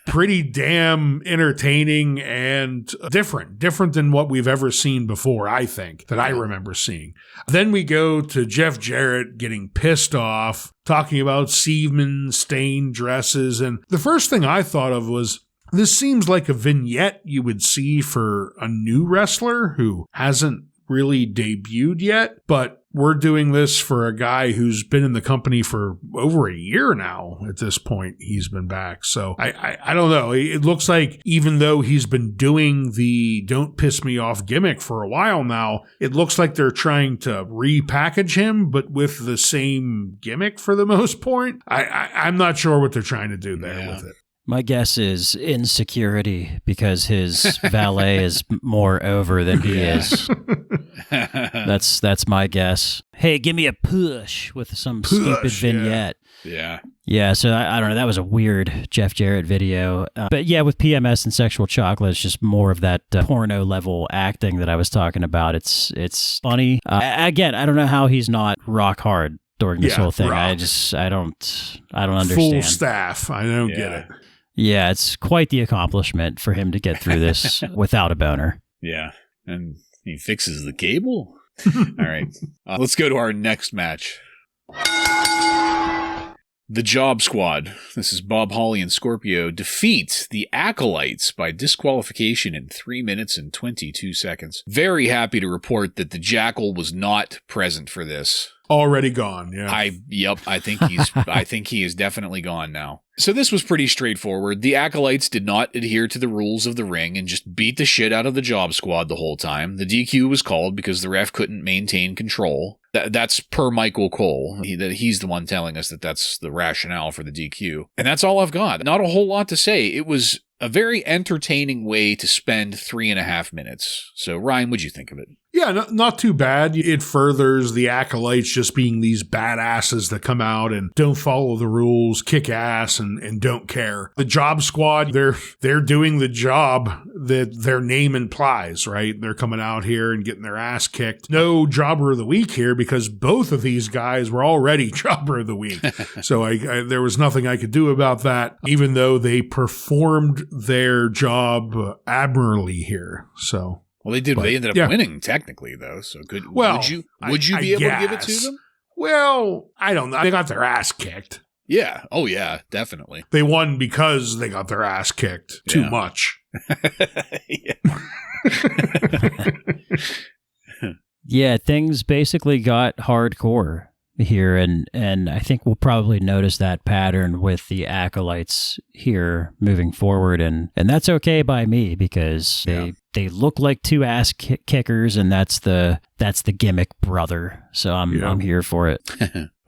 Pretty damn entertaining and different than what we've ever seen before, I think, that I remember seeing. Then we go to Jeff Jarrett getting pissed off, talking about semen-stained dresses. And the first thing I thought of was, this seems like a vignette you would see for a new wrestler who hasn't really debuted yet, but we're doing this for a guy who's been in the company for over a year now. At this point, he's been back. So I don't know. It looks like even though he's been doing the don't piss me off gimmick for a while now, it looks like they're trying to repackage him, but with the same gimmick for the most part. I'm not sure what they're trying to do there with it. My guess is insecurity because his valet is more over than he is. That's my guess. Hey, give me a push with some stupid vignette. Yeah. Yeah, so I don't know. That was a weird Jeff Jarrett video. But yeah, with PMS and sexual chocolate, it's just more of that porno level acting that I was talking about. It's funny. Again, I don't know how he's not rock hard during this whole thing. Rock. I don't understand. Full staff. I don't get it. Yeah, it's quite the accomplishment for him to get through this without a boner. Yeah, and he fixes the cable. All right, let's go to our next match. The Job Squad, this is Bob Holly and Scorpio, defeat the Acolytes by disqualification in 3 minutes and 22 seconds. Very happy to report that the Jackal was not present for this. Already gone, yeah. I think he is definitely gone now. So this was pretty straightforward. The Acolytes did not adhere to the rules of the ring and just beat the shit out of the Job Squad the whole time. The DQ was called because the ref couldn't maintain control. That's per Michael Cole. He's the one telling us that that's the rationale for the DQ. And that's all I've got. Not a whole lot to say. It was a very entertaining way to spend 3.5 minutes. So, Ryan, what'd you think of it? Yeah, not too bad. It furthers the Acolytes just being these badasses that come out and don't follow the rules, kick ass, and don't care. The Job Squad, they're doing the job that their name implies, right? They're coming out here and getting their ass kicked. No Jobber of the Week here because both of these guys were already Jobber of the Week. So there was nothing I could do about that, even though they performed their job admirably here. So... Well, they did. But they ended up winning technically, though. So good. Well, would you be able to give it to them? Well, I don't know. They got their ass kicked. Yeah. Oh, yeah. Definitely. They won because they got their ass kicked too much. Yeah, things basically got hardcore here, and I think we'll probably notice that pattern with the Acolytes here moving forward, and that's okay by me because they look like two ass kickers, and that's the gimmick, brother. So I'm here for it.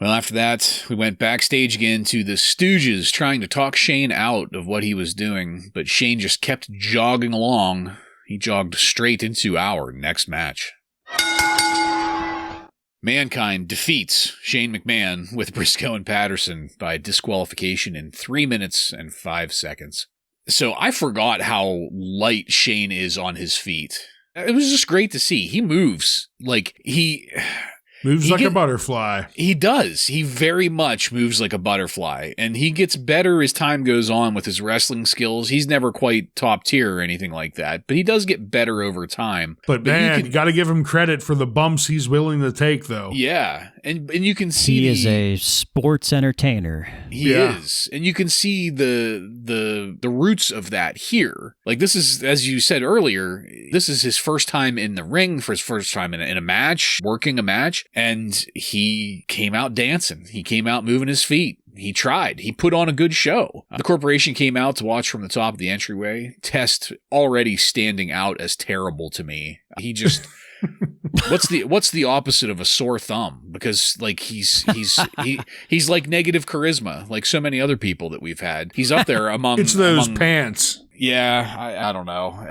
Well, after that, we went backstage again to the Stooges trying to talk Shane out of what he was doing, but Shane just kept jogging along. He jogged straight into our next match. Mankind defeats Shane McMahon with Briscoe and Patterson by disqualification in 3 minutes and 5 seconds. So I forgot how light Shane is on his feet. It was just great to see. He moves like Moves like a butterfly. He does. He very much moves like a butterfly. And he gets better as time goes on with his wrestling skills. He's never quite top tier or anything like that, but he does get better over time. But man, you got to give him credit for the bumps he's willing to take, though. Yeah. And you can see... He is a sports entertainer. He is. And you can see the roots of that here. Like, this is, as you said earlier, this is his first time in the ring, for his first time in a match, working a match. And he came out dancing. He came out moving his feet. He tried. He put on a good show. The corporation came out to watch from the top of the entryway. Test already standing out as terrible to me. He just... What's the opposite of a sore thumb? Because like he's like negative charisma, like so many other people that we've had. He's up there among... It's those pants. Yeah, I don't know.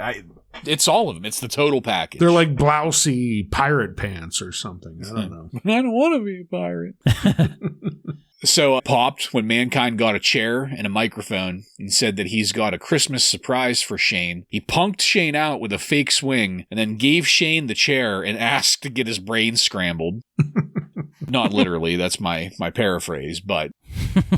It's all of them. It's the total package. They're like blousy pirate pants or something. I don't know. I don't want to be a pirate. So popped when Mankind got a chair and a microphone and said that he's got a Christmas surprise for Shane. He punked Shane out with a fake swing and then gave Shane the chair and asked to get his brains scrambled. Not literally. That's my paraphrase, but...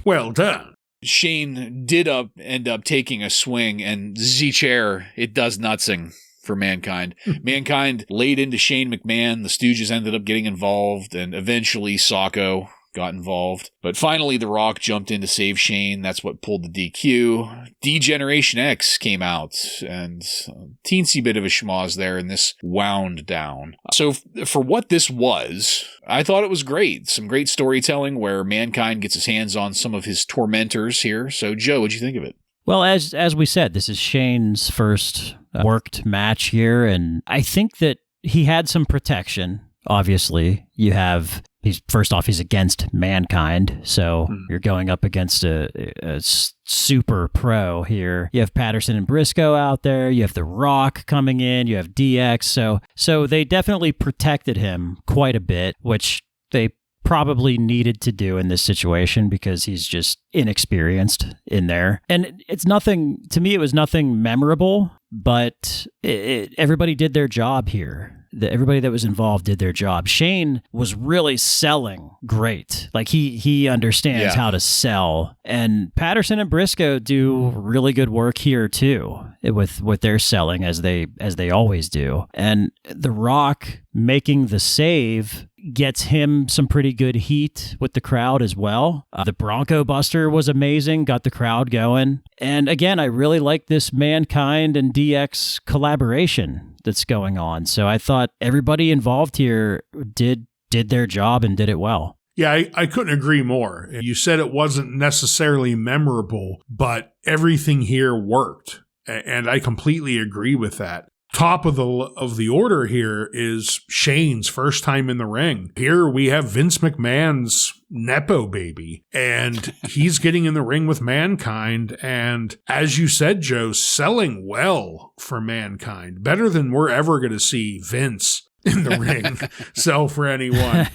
Well done. Shane did end up taking a swing, and Z-chair, it does nothing for Mankind. Mankind laid into Shane McMahon. The Stooges ended up getting involved, and eventually Socko got involved. But finally, The Rock jumped in to save Shane. That's what pulled the DQ. D-Generation X came out, and a teensy bit of a schmoz there, and this wound down. So for what this was, I thought it was great. Some great storytelling where Mankind gets his hands on some of his tormentors here. So, Joe, what'd you think of it? Well, as we said, this is Shane's first worked match here, and I think that he had some protection. Obviously, he's against Mankind, so you're going up against a super pro here. You have Patterson and Briscoe out there. You have The Rock coming in. You have DX. So they definitely protected him quite a bit, which they probably needed to do in this situation because he's just inexperienced in there. And it's nothing, to me, it was nothing memorable, but everybody did their job here. Everybody that was involved did their job. Shane was really selling great. Like he understands how to sell. And Patterson and Briscoe do really good work here too with their selling as they always do. And The Rock making the save gets him some pretty good heat with the crowd as well. The Bronco Buster was amazing, got the crowd going. And again, I really like this Mankind and DX collaboration that's going on. So I thought everybody involved here did their job and did it well. Yeah, I couldn't agree more. You said it wasn't necessarily memorable, but everything here worked. And I completely agree with that. Top of the order here is Shane's first time in the ring. Here we have Vince McMahon's Nepo baby, and he's getting in the ring with Mankind. And as you said, Joe, selling well for Mankind, better than we're ever going to see Vince in the ring sell for anyone.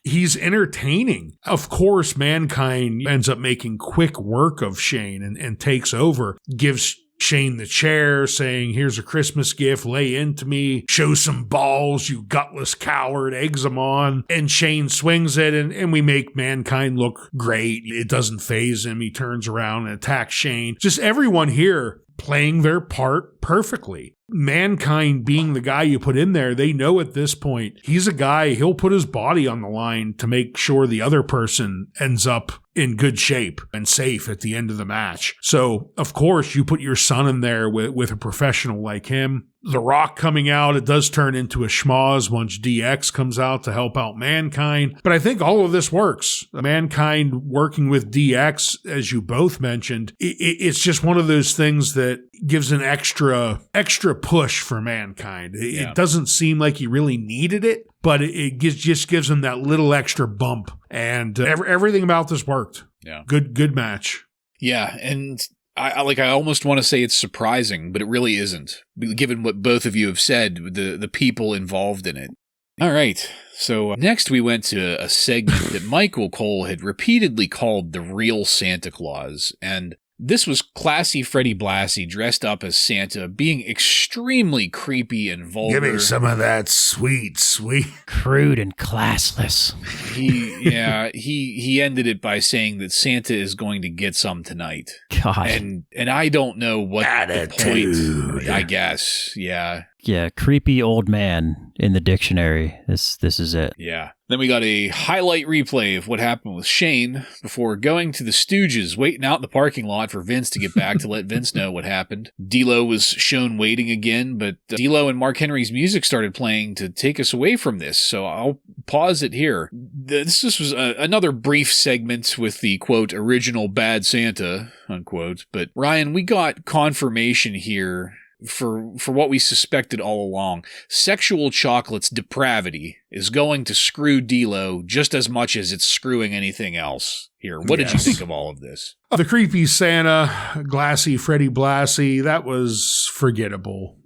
He's entertaining. Of course, Mankind ends up making quick work of Shane and takes over, gives Shane the chair, saying, here's a Christmas gift, lay into me, show some balls, you gutless coward, eggs him on. And Shane swings it, and we make Mankind look great. It doesn't faze him. He turns around and attacks Shane. Just everyone here playing their part perfectly. Mankind being the guy you put in there, they know at this point, he's a guy, he'll put his body on the line to make sure the other person ends up in good shape and safe at the end of the match. So, of course, you put your son in there with a professional like him. The Rock coming out, it does turn into a schmoz once DX comes out to help out Mankind. But I think all of this works. Mankind working with DX, as you both mentioned, it's just one of those things that gives an extra push for Mankind. It doesn't seem like he really needed it, but it just gives him that little extra bump. And everything about this worked. Yeah. Good match. Yeah, and I almost want to say it's surprising, but it really isn't, given what both of you have said, the people involved in it. All right, so next we went to a segment that Michael Cole had repeatedly called the real Santa Claus, and this was classy Freddie Blassie dressed up as Santa, being extremely creepy and vulgar. Give me some of that sweet. Crude and classless. He ended it by saying that Santa is going to get some tonight. God. And I don't know what Attitude. The point, I guess. Yeah. Yeah, creepy old man in the dictionary. This is it. Yeah. Then we got a highlight replay of what happened with Shane before going to the Stooges, waiting out in the parking lot for Vince to get back to let Vince know what happened. D'Lo was shown waiting again, but D'Lo and Mark Henry's music started playing to take us away from this, so I'll pause it here. This was another brief segment with the, quote, original Bad Santa, unquote, but Ryan, we got confirmation here for what we suspected all along. Sexual Chocolate's depravity is going to screw D'Lo just as much as it's screwing anything else here. What did you think of all of this? The creepy Santa, glassy Freddie Blassie, that was forgettable.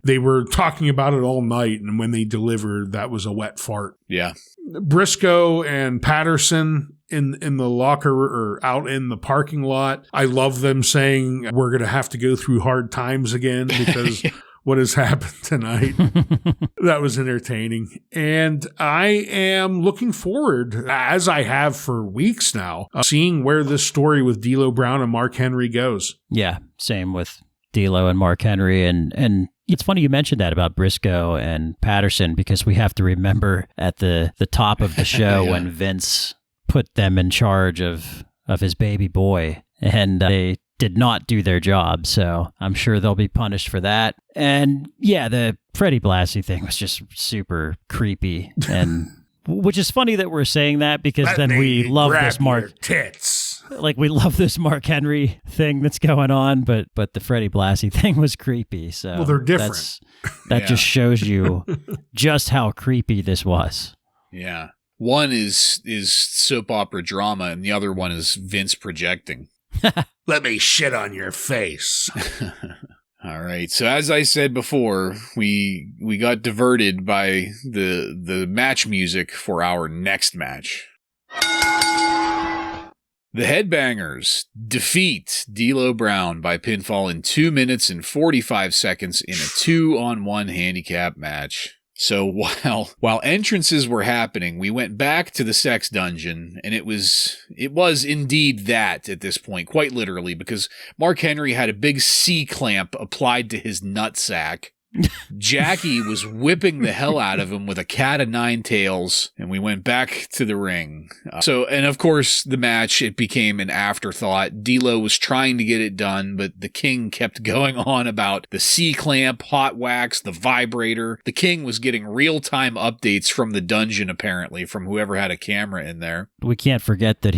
They were talking about it all night, and when they delivered, that was a wet fart. Yeah. Briscoe and Patterson in the locker or out in the parking lot. I love them saying we're going to have to go through hard times again because what has happened tonight. That was entertaining. And I am looking forward, as I have for weeks now, seeing where this story with D'Lo Brown and Mark Henry goes. Yeah, same with D'Lo and Mark Henry. And it's funny you mentioned that about Briscoe and Patterson, because we have to remember at the top of the show when Vince put them in charge of his baby boy, and they did not do their job, so I'm sure they'll be punished for that. And yeah, the Freddie Blassie thing was just super creepy, and which is funny that we're saying that, because then we love this Mark tits. Like, we love this Mark Henry thing that's going on, but the Freddie Blassie thing was creepy. So well, they're different. That just shows you just how creepy this was. Yeah. One is soap opera drama, and the other one is Vince projecting. Let me shit on your face. All right. So as I said before, we got diverted by the match music for our next match. The Headbangers defeat D'Lo Brown by pinfall in 2 minutes and 45 seconds in a 2-on-1 handicap match. So while entrances were happening, we went back to the sex dungeon, and it was indeed that at this point, quite literally, because Mark Henry had a big C-clamp applied to his nutsack. Jackie was whipping the hell out of him with a cat of nine tails, and we went back to the ring. And of course, the match, it became an afterthought. D'Lo was trying to get it done, but the King kept going on about the C-clamp, hot wax, the vibrator. The King was getting real-time updates from the dungeon, apparently, from whoever had a camera in there. We can't forget that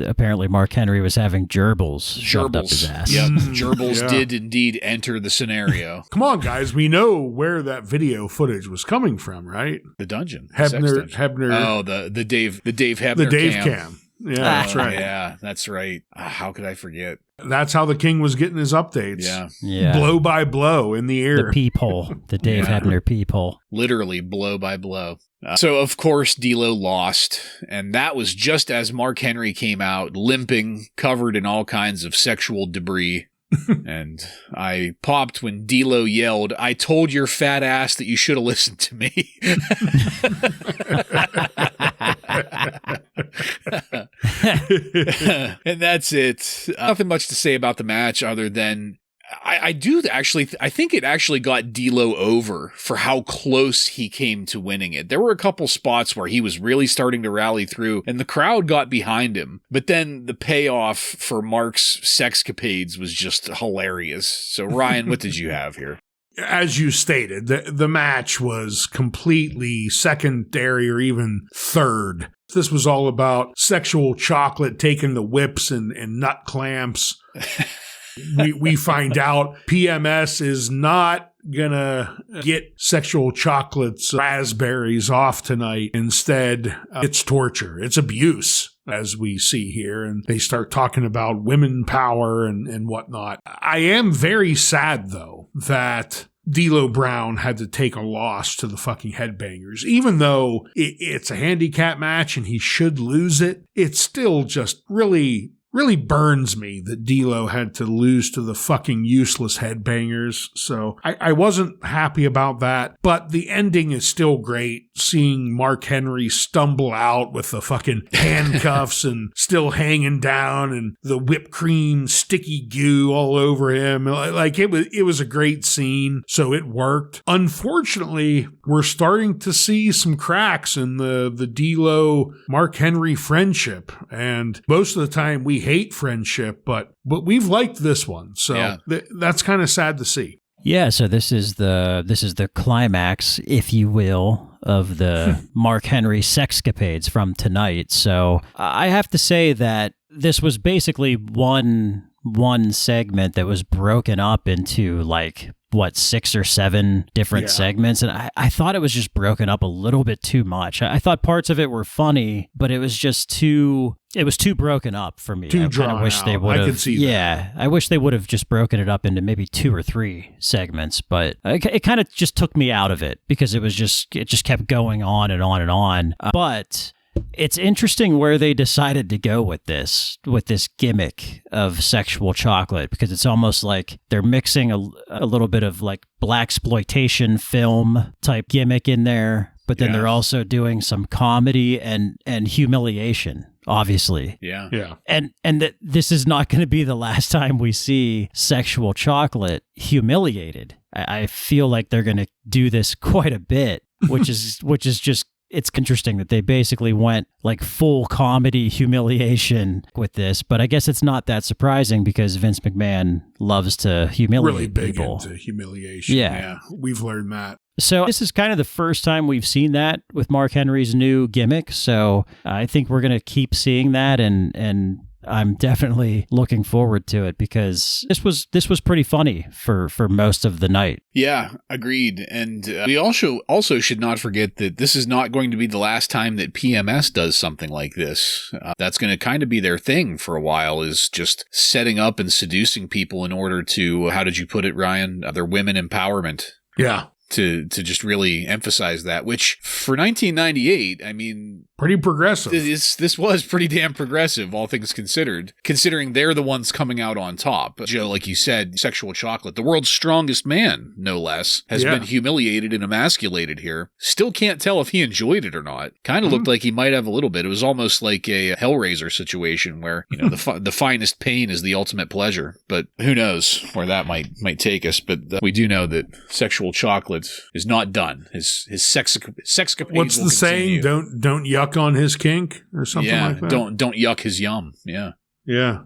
apparently Mark Henry was having gerbils shoved up his ass. Yep, gerbils did indeed enter the scenario. Come on, guys. We know where that video footage was coming from, right? The dungeon. Hebner. Oh, the Dave Hebner The Dave cam. Yeah, that's right. Yeah, that's right. How could I forget? That's how the king was getting his updates. Yeah. Blow by blow in the ear. The peephole. The Dave Hebner peephole. Literally blow by blow. So, of course, D'Lo lost, and that was just as Mark Henry came out, limping, covered in all kinds of sexual debris. And I popped when D'Lo yelled, "I told your fat ass that you should have listened to me." And that's it. Nothing much to say about the match other than I think it actually got D'Lo over for how close he came to winning it. There were a couple spots where he was really starting to rally through and the crowd got behind him. But then the payoff for Mark's sexcapades was just hilarious. So Ryan, what did you have here? As you stated, the match was completely secondary or even third. This was all about sexual chocolate taking the whips and nut clamps. We find out PMS is not gonna get sexual chocolate's raspberries off tonight. Instead, it's torture. It's abuse, as we see here. And they start talking about women power and whatnot. I am very sad, though, that D'Lo Brown had to take a loss to the fucking Headbangers. Even though it's a handicap match and he should lose it, it's still just really burns me that D'Lo had to lose to the fucking useless Headbangers. So I wasn't happy about that, but the ending is still great. Seeing Mark Henry stumble out with the fucking handcuffs and still hanging down and the whipped cream sticky goo all over him. Like it was a great scene. So it worked. Unfortunately, we're starting to see some cracks in the D'Lo Mark Henry friendship. And most of the time we hate friendship, but we've liked this one, so that's kind of sad to see. Yeah, so this is the climax, if you will, of the Mark Henry sexcapades from tonight. So I have to say that this was basically one segment that was broken up into like 6 or 7 different segments, and I thought it was just broken up a little bit too much. I thought parts of it were funny, but it was just too broken up for me. I kind of wish they would have. I could see that. I wish they would have just broken it up into maybe 2 or 3 segments, but it kind of just took me out of it because it just kept going on and on and on. But it's interesting where they decided to go with this gimmick of sexual chocolate, because it's almost like they're mixing a little bit of like blaxploitation film type gimmick in there, but then they're also doing some comedy and humiliation, obviously. Yeah. And that this is not going to be the last time we see sexual chocolate humiliated. I feel like they're going to do this quite a bit, which is just, it's interesting that they basically went like full comedy humiliation with this, but I guess it's not that surprising because Vince McMahon loves to humiliate really big people. Into humiliation. Yeah. We've learned that. So this is kind of the first time we've seen that with Mark Henry's new gimmick. So I think we're going to keep seeing that, and I'm definitely looking forward to it because this was pretty funny for most of the night. Yeah, agreed. And we also should not forget that this is not going to be the last time that PMS does something like this. That's going to kind of be their thing for a while, is just setting up and seducing people in order to, how did you put it, Ryan? Their women empowerment. Yeah. To just really emphasize that, which for 1998, I mean, pretty progressive. This was pretty damn progressive, all things considered, considering they're the ones coming out on top. Joe, like you said, sexual chocolate, the world's strongest man, no less, has been humiliated and emasculated here. Still can't tell if he enjoyed it or not. Kind of looked like he might have a little bit. It was almost like a Hellraiser situation where, you know, the finest pain is the ultimate pleasure. But who knows where that might take us. But we do know that sexual chocolate is not done. His sexcapades. What's the saying? Don't yuck on his kink or something like that. Don't yuck his yum. Yeah. Yeah.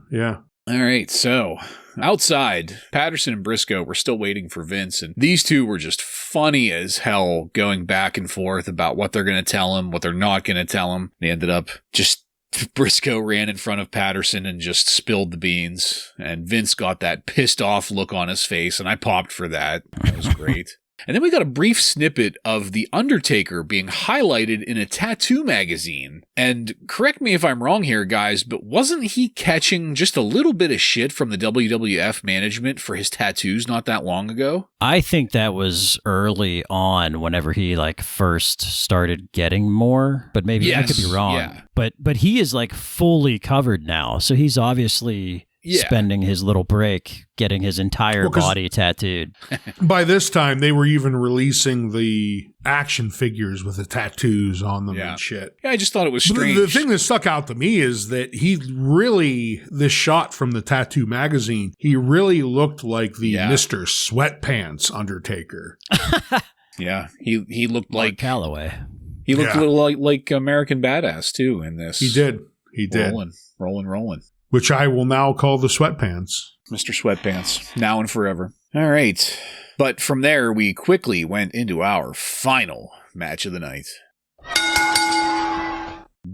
All right. So outside, Patterson and Briscoe were still waiting for Vince, and these two were just funny as hell, going back and forth about what they're going to tell him, what they're not going to tell him. They ended up just. Briscoe ran in front of Patterson and just spilled the beans, and Vince got that pissed off look on his face, and I popped for that. That was great. And then we got a brief snippet of The Undertaker being highlighted in a tattoo magazine. And correct me if I'm wrong here, guys, but wasn't he catching just a little bit of shit from the WWF management for his tattoos not that long ago? I think that was early on whenever he like first started getting more, but maybe I could be wrong. Yeah. But he is like fully covered now. So he's obviously spending his little break getting his entire body tattooed. By this time, they were even releasing the action figures with the tattoos on them and shit. Yeah, I just thought it was strange. The thing that stuck out to me is that he really, this shot from the tattoo magazine, he really looked like the Mr. Sweatpants Undertaker. Yeah, he looked like Calloway. He looked a little like American Badass, too, in this. He did. Rolling. Which I will now call the Sweatpants. Mr. Sweatpants, now and forever. All right. But from there, we quickly went into our final match of the night.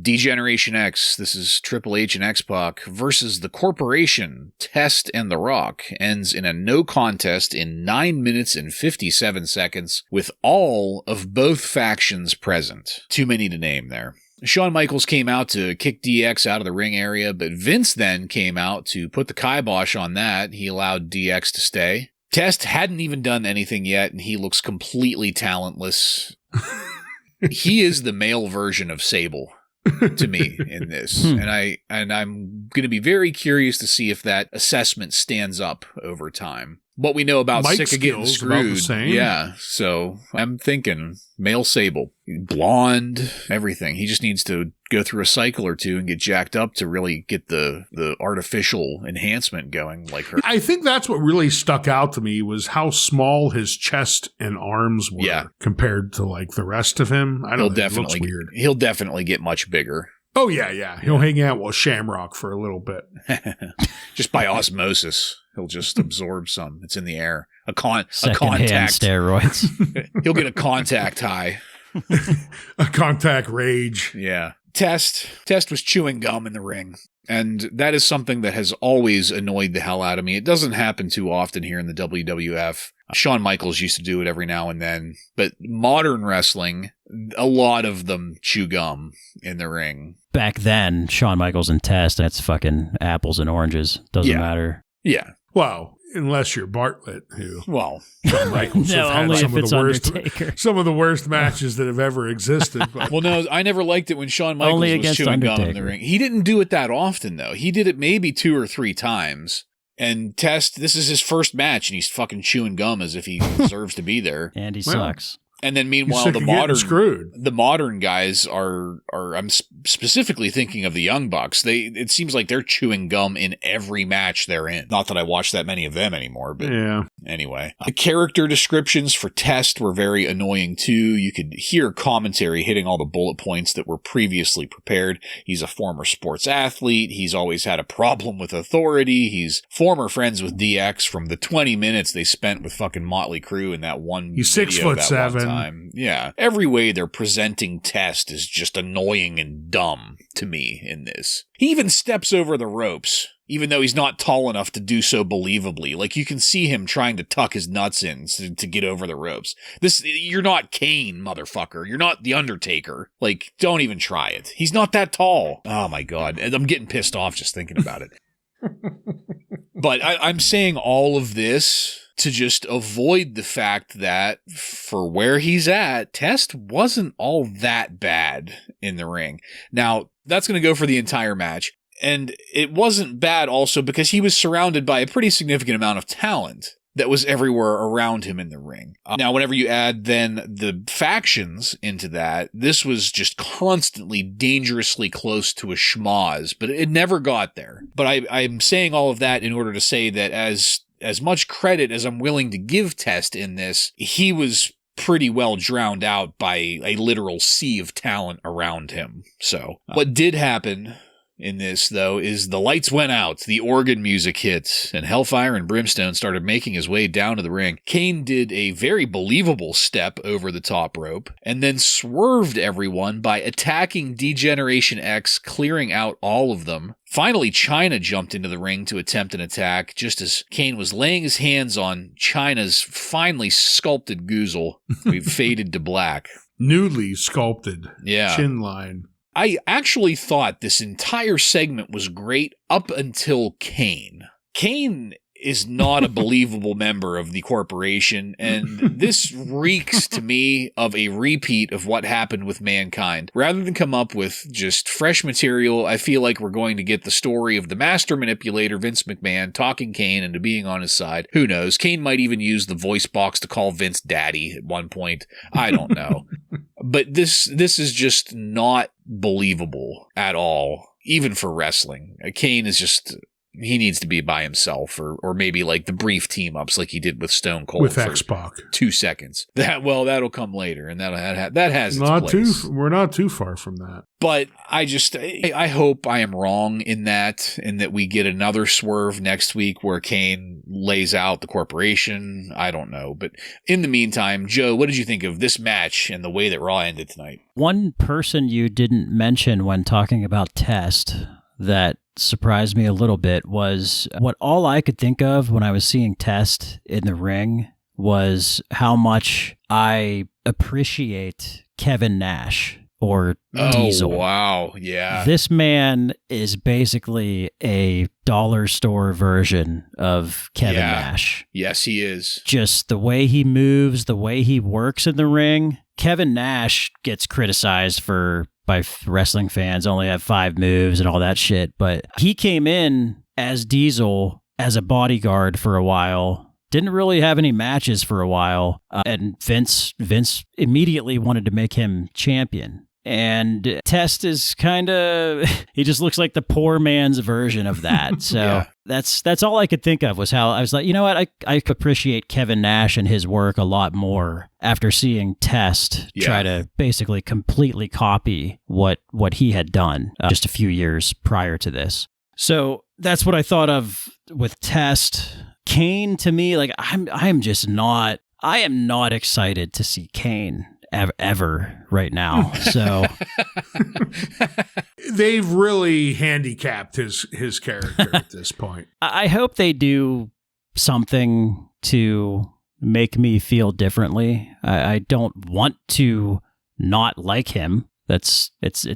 D-Generation X, this is Triple H and X-Pac versus the Corporation, Test and The Rock, ends in a no contest in 9 minutes and 57 seconds with all of both factions present. Too many to name there. Shawn Michaels came out to kick DX out of the ring area, but Vince then came out to put the kibosh on that. He allowed DX to stay. Test hadn't even done anything yet, and he looks completely talentless. He is the male version of Sable to me in this. And I'm going to be very curious to see if that assessment stands up over time. What we know about Mike's Sick of Getting Screwed. Yeah, so I'm thinking male Sable. Blonde, everything. He just needs to go through a cycle or two and get jacked up to really get the artificial enhancement going like her. I think that's what really stuck out to me was how small his chest and arms were compared to like the rest of him. I don't know. It looks weird. He'll definitely get much bigger. Oh, yeah. He'll hang out with Shamrock for a little bit. Just by osmosis. He'll just absorb some. It's in the air. A contact. Steroids. He'll get a contact high. A contact rage. Yeah. Test was chewing gum in the ring. And that is something that has always annoyed the hell out of me. It doesn't happen too often here in the WWF. Shawn Michaels used to do it every now and then. But modern wrestling, a lot of them chew gum in the ring. Back then, Shawn Michaels and Test, that's fucking apples and oranges. Doesn't matter. Yeah. Well, unless you're Bartlett, who Shawn Michaels no, have only had if it's Undertaker. Some of the worst matches that have ever existed. But. Well, no, I never liked it when Shawn Michaels was chewing gum in the ring. He didn't do it that often, though. He did it maybe 2 or 3 times. And Test, this is his first match, and he's fucking chewing gum as if he deserves to be there. And he sucks. And then meanwhile, the modern guys are I'm specifically thinking of the Young Bucks. It seems like they're chewing gum in every match they're in. Not that I watch that many of them anymore, but anyway. The character descriptions for Test were very annoying too. You could hear commentary hitting all the bullet points that were previously prepared. He's a former sports athlete. He's always had a problem with authority. He's former friends with DX from the 20 minutes they spent with fucking Motley Crue in that one He's video 6'7". Yeah. Every way they're presenting Test is just annoying and dumb to me in this. He even steps over the ropes, even though he's not tall enough to do so believably. Like, you can see him trying to tuck his nuts in to get over the ropes. You're not Kane, motherfucker. You're not The Undertaker. Like, don't even try it. He's not that tall. Oh, my God. I'm getting pissed off just thinking about it. But I'm saying all of this to just avoid the fact that for where he's at, Test wasn't all that bad in the ring. Now, that's going to go for the entire match. And it wasn't bad also because he was surrounded by a pretty significant amount of talent that was everywhere around him in the ring. Now, whenever you add then the factions into that, this was just constantly dangerously close to a schmoz, but it never got there. But I'm saying all of that in order to say that as much credit as I'm willing to give Test in this, he was pretty well drowned out by a literal sea of talent around him. So what did happen in this, though, is the lights went out, the organ music hit, and Hellfire and Brimstone started making his way down to the ring. Kane did a very believable step over the top rope, and then swerved everyone by attacking D-Generation X, clearing out all of them. Finally, Chyna jumped into the ring to attempt an attack, just as Kane was laying his hands on Chyna's finely sculpted goozle. We faded to black. Newly sculpted chin line. I actually thought this entire segment was great up until Kane. Kane is not a believable member of the corporation, and this reeks to me of a repeat of what happened with Mankind. Rather than come up with just fresh material, I feel like we're going to get the story of the master manipulator, Vince McMahon, talking Kane into being on his side. Who knows? Kane might even use the voice box to call Vince daddy at one point. I don't know. But this is just not believable at all, even for wrestling. Kane is just... he needs to be by himself, or maybe like the brief team ups like he did with Stone Cold with X-Pac. 2 seconds. That'll come later, and that has its place. We're not too far from that. But I hope I am wrong in that we get another swerve next week where Kane lays out the corporation. I don't know, but in the meantime, Joe, what did you think of this match and the way that Raw ended tonight? One person you didn't mention when talking about Test that surprised me a little bit was what all I could think of when I was seeing Test in the ring was how much I appreciate Kevin Nash or Diesel. Oh, wow. Yeah. This man is basically a dollar store version of Kevin Nash. Yes, he is. Just the way he moves, the way he works in the ring. Kevin Nash gets criticized by wrestling fans, only have 5 moves and all that shit. But he came in as Diesel as a bodyguard for a while, didn't really have any matches for a while, and Vince immediately wanted to make him champion. And Test is kind of, he just looks like the poor man's version of that. So that's all I could think of was how I was like, you know what, I appreciate Kevin Nash and his work a lot more after seeing Test try to basically completely copy what he had done just a few years prior to this. So that's what I thought of with Test. Kane, to me, like I am not excited to see Kane ever right now. So they've really handicapped his character at this point. I hope they do something to make me feel differently. I don't want to not like him. It's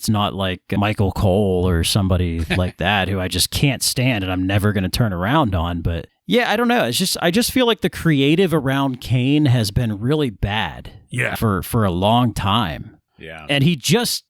not like Michael Cole or somebody like that who I just can't stand and I'm never going to turn around on. But yeah, I don't know. I just feel like the creative around Kane has been really bad. Yeah. For a long time. Yeah. And he just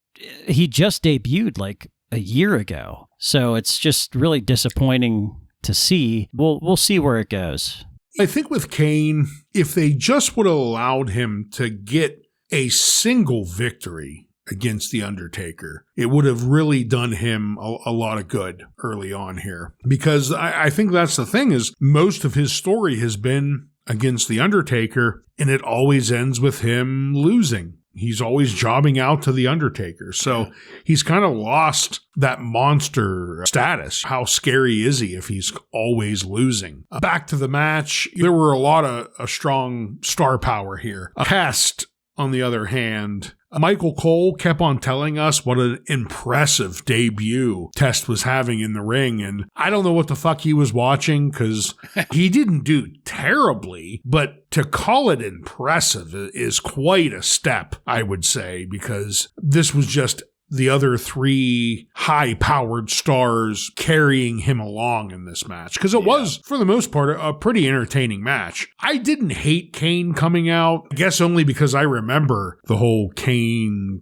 debuted like a year ago. So it's just really disappointing to see. We'll see where it goes. I think with Kane, if they just would have allowed him to get a single victory against The Undertaker, it would have really done him a lot of good early on here. Because I think that's the thing, is most of his story has been against The Undertaker, and it always ends with him losing. He's always jobbing out to The Undertaker. So he's kind of lost that monster status. How scary is he if he's always losing? Back to the match, there were a lot of strong star power here. Test, on the other hand, Michael Cole kept on telling us what an impressive debut Test was having in the ring. And I don't know what the fuck he was watching, because he didn't do terribly, but to call it impressive is quite a step, I would say, because this was just the other 3 high-powered stars carrying him along in this match. Because it was, for the most part, a pretty entertaining match. I didn't hate Kane coming out, I guess only because I remember the whole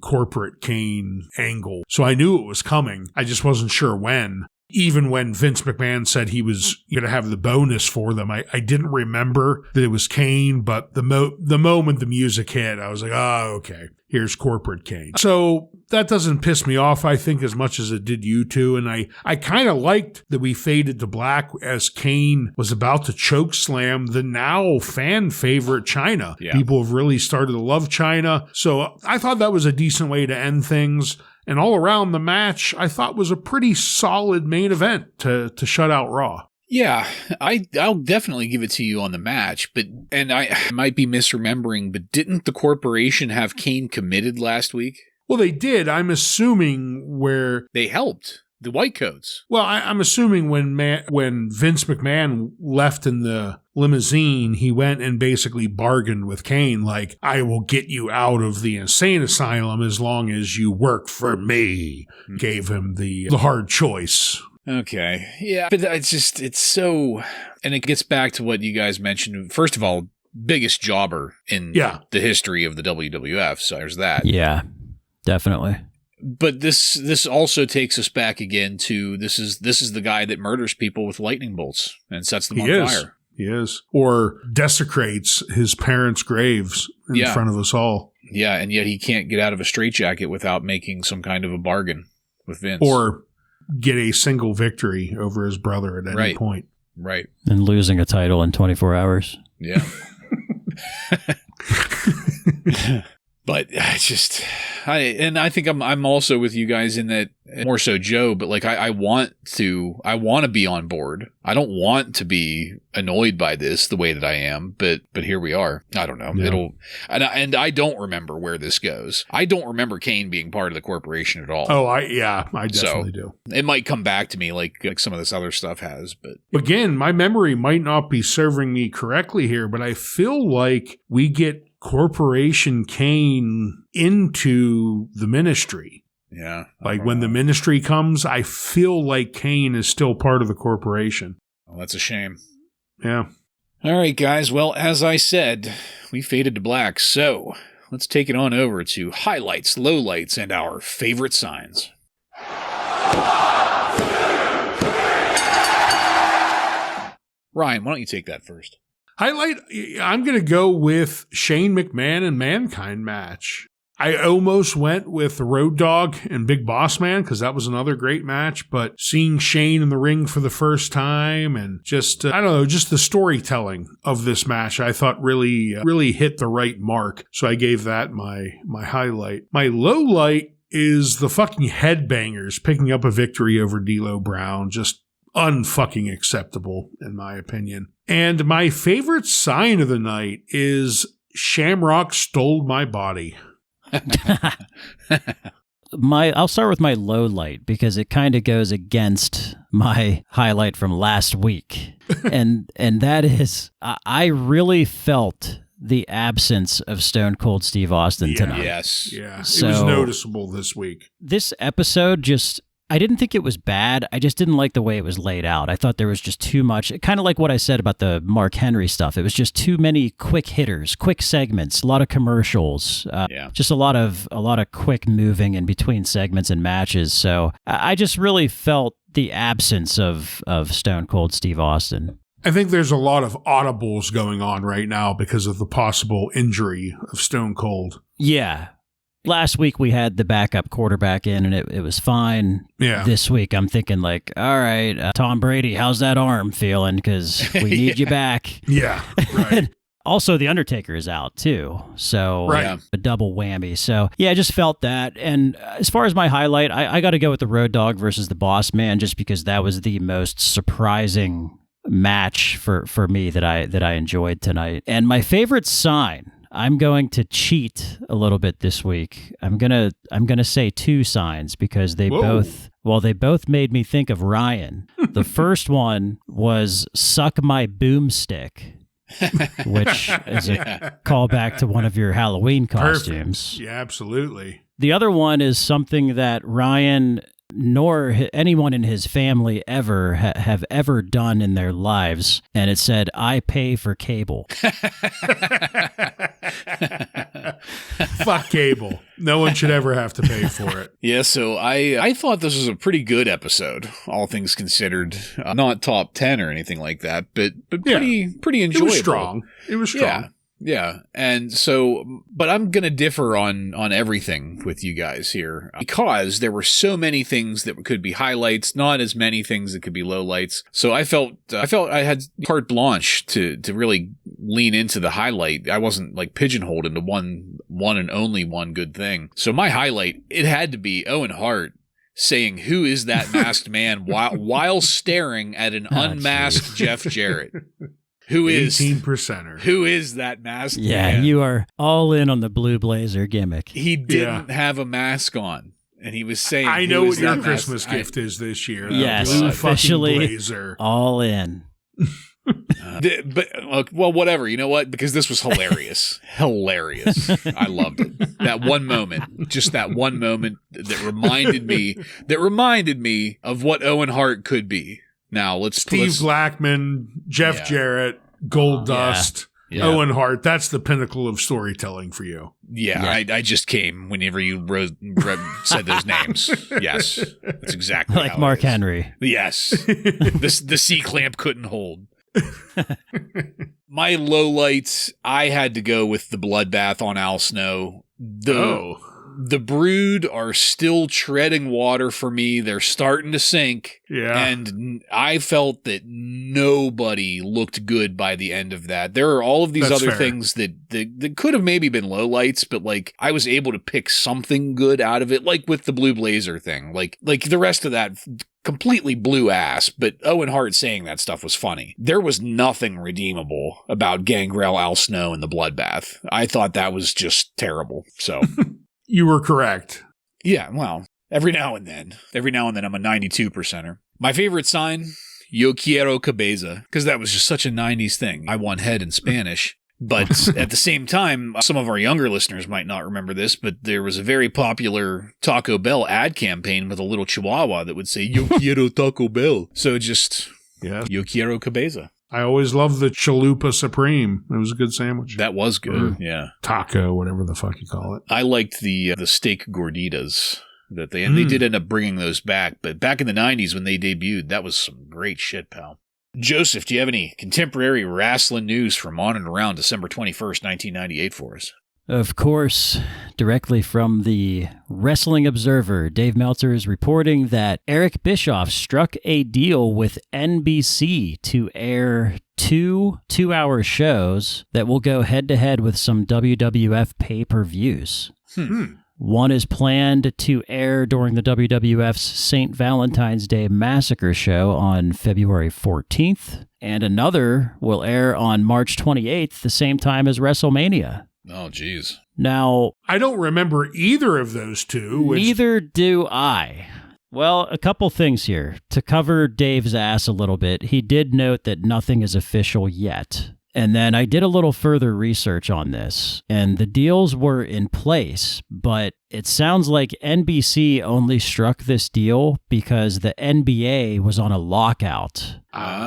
corporate Kane angle. So I knew it was coming. I just wasn't sure when. Even when Vince McMahon said he was going to have the bonus for them, I didn't remember that it was Kane, but the moment the music hit, I was like, oh, okay, here's corporate Kane. So that doesn't piss me off, I think, as much as it did you two. And I kind of liked that we faded to black as Kane was about to choke slam the now fan favorite China. Yeah. People have really started to love China. So I thought that was a decent way to end things. And all around the match, I thought was a pretty solid main event to shut out Raw. Yeah, I'll definitely give it to you on the match, and I might be misremembering, but didn't the corporation have Kane committed last week? Well, they did. I'm assuming where they helped the White Coats. Well, I'm assuming when Vince McMahon left in the limousine, he went and basically bargained with Kane, like, I will get you out of the insane asylum as long as you work for me. Gave him the hard choice. Okay. Yeah, but it's so, and it gets back to what you guys mentioned. First of all, biggest jobber in the history of the WWF, so there's that. Yeah, definitely. But this also takes us back again to this is the guy that murders people with lightning bolts and sets them on fire. He is. Or desecrates his parents' graves in front of us all. Yeah, and yet he can't get out of a straitjacket without making some kind of a bargain with Vince. Or get a single victory over his brother at any point. Right. And losing a title in 24 hours. Yeah. But I think I'm also with you guys in that, more so Joe, but like I want to be on board. I don't want to be annoyed by this the way that I am, but here we are. I don't know. Yeah. And I don't remember where this goes. I don't remember Kane being part of the corporation at all. Oh, I definitely do. It might come back to me like some of this other stuff has, but again, my memory might not be serving me correctly here, but I feel like we get Corporation Kane into the ministry. Yeah. Like when the ministry comes, I feel like Kane is still part of the corporation. Well, that's a shame. Yeah. All right, guys. Well, as I said, we faded to black. So let's take it on over to highlights, lowlights, and our favorite signs. Ryan, why don't you take that first? Highlight, I'm going to go with Shane McMahon and Mankind match. I almost went with the Road Dogg and Big Bossman because that was another great match, but seeing Shane in the ring for the first time and just, I don't know, just the storytelling of this match, I thought really hit the right mark. So I gave that my highlight. My low light is the fucking Headbangers picking up a victory over D'Lo Brown. Just unfucking acceptable, in my opinion. And my favorite sign of the night is Shamrock stole my body. I'll start with my low light because it kind of goes against my highlight from last week. and that is, I really felt the absence of Stone Cold Steve Austin tonight. Yes. Yeah. So, it was noticeable this week. This episode I didn't think it was bad. I just didn't like the way it was laid out. I thought there was just too much, kind of like what I said about the Mark Henry stuff. It was just too many quick hitters, quick segments, a lot of commercials, just a lot of quick moving in between segments and matches. So I just really felt the absence of Stone Cold Steve Austin. I think there's a lot of audibles going on right now because of the possible injury of Stone Cold. Yeah. Last week we had the backup quarterback in and it was fine. Yeah. This week I'm thinking like, all right, Tom Brady, how's that arm feeling? Because we need you back. Yeah, right. Also, The Undertaker is out too. So a double whammy. So yeah, I just felt that. And as far as my highlight, I got to go with the Road Dogg versus the Boss Man just because that was the most surprising match for me that I enjoyed tonight. And my favorite sign, I'm going to cheat a little bit this week. I'm gonna say two signs because they both made me think of Ryan. The first one was "Suck My Boomstick," which is a callback to one of your Halloween costumes. Perfect. Yeah, absolutely. The other one is something that Ryan nor anyone in his family ever have ever done in their lives, and it said, "I pay for cable." Fuck cable. No one should ever have to pay for it. Yeah, so I thought this was a pretty good episode, all things considered. Not top 10 or anything like that, but pretty enjoyable. It was strong. Yeah. And so, but I'm going to differ on everything with you guys here because there were so many things that could be highlights, not as many things that could be lowlights. So I felt I had carte blanche to really lean into the highlight. I wasn't like pigeonholed into one and only one good thing. So my highlight, it had to be Owen Hart saying, "Who is that masked man?" while staring at an unmasked Jeff Jarrett. Who is 18%er? Who is that masked Yeah, man? you are all in on the blue blazer gimmick. He didn't have a mask on, and he was saying, I know what your Christmas gift is this year. Yes, blue officially fucking blazer. All in. But well, whatever. You know what? Because this was hilarious. Hilarious. I loved it. That one moment, just that one moment that reminded me of what Owen Hart could be. Now let's Steve Blackman, Jeff Jarrett, Goldust, Owen Hart. That's the pinnacle of storytelling for you. Yeah. I just came whenever you said those names. Yes, that's exactly like how Mark it is. Henry. Yes, the C clamp couldn't hold. My lowlights, I had to go with the bloodbath on Al Snow. The Brood are still treading water for me. They're starting to sink. Yeah. And I felt that nobody looked good by the end of that. There are all of these other things that could have maybe been lowlights, but like I was able to pick something good out of it, like with the Blue Blazer thing. Like the rest of that completely blew ass, but Owen Hart saying that stuff was funny. There was nothing redeemable about Gangrel, Al Snow, and the bloodbath. I thought that was just terrible. So... You were correct. Yeah, well, every now and then I'm a 92%er. My favorite sign, Yo quiero cabeza, because that was just such a 90s thing. I want head in Spanish. But at the same time, some of our younger listeners might not remember this, but there was a very popular Taco Bell ad campaign with a little chihuahua that would say, Yo quiero Taco Bell. So just, Yo quiero cabeza. I always loved the Chalupa Supreme. It was a good sandwich. That was good, yeah. Taco, whatever the fuck you call it. I liked the steak gorditas that they did end up bringing those back. But back in the 90s when they debuted, that was some great shit, pal. Joseph, do you have any contemporary wrestling news from on and around December 21st, 1998 for us? Of course, directly from the Wrestling Observer, Dave Meltzer is reporting that Eric Bischoff struck a deal with NBC to air two 2-hour shows that will go head-to-head with some WWF pay-per-views. One is planned to air during the WWF's St. Valentine's Day Massacre show on February 14th, and another will air on March 28th, the same time as WrestleMania. Oh, geez. Now, I don't remember either of those two. Neither do I. Well, a couple things here. To cover Dave's ass a little bit, he did note that nothing is official yet. And then I did a little further research on this, and the deals were in place, but it sounds like NBC only struck this deal because the NBA was on a lockout.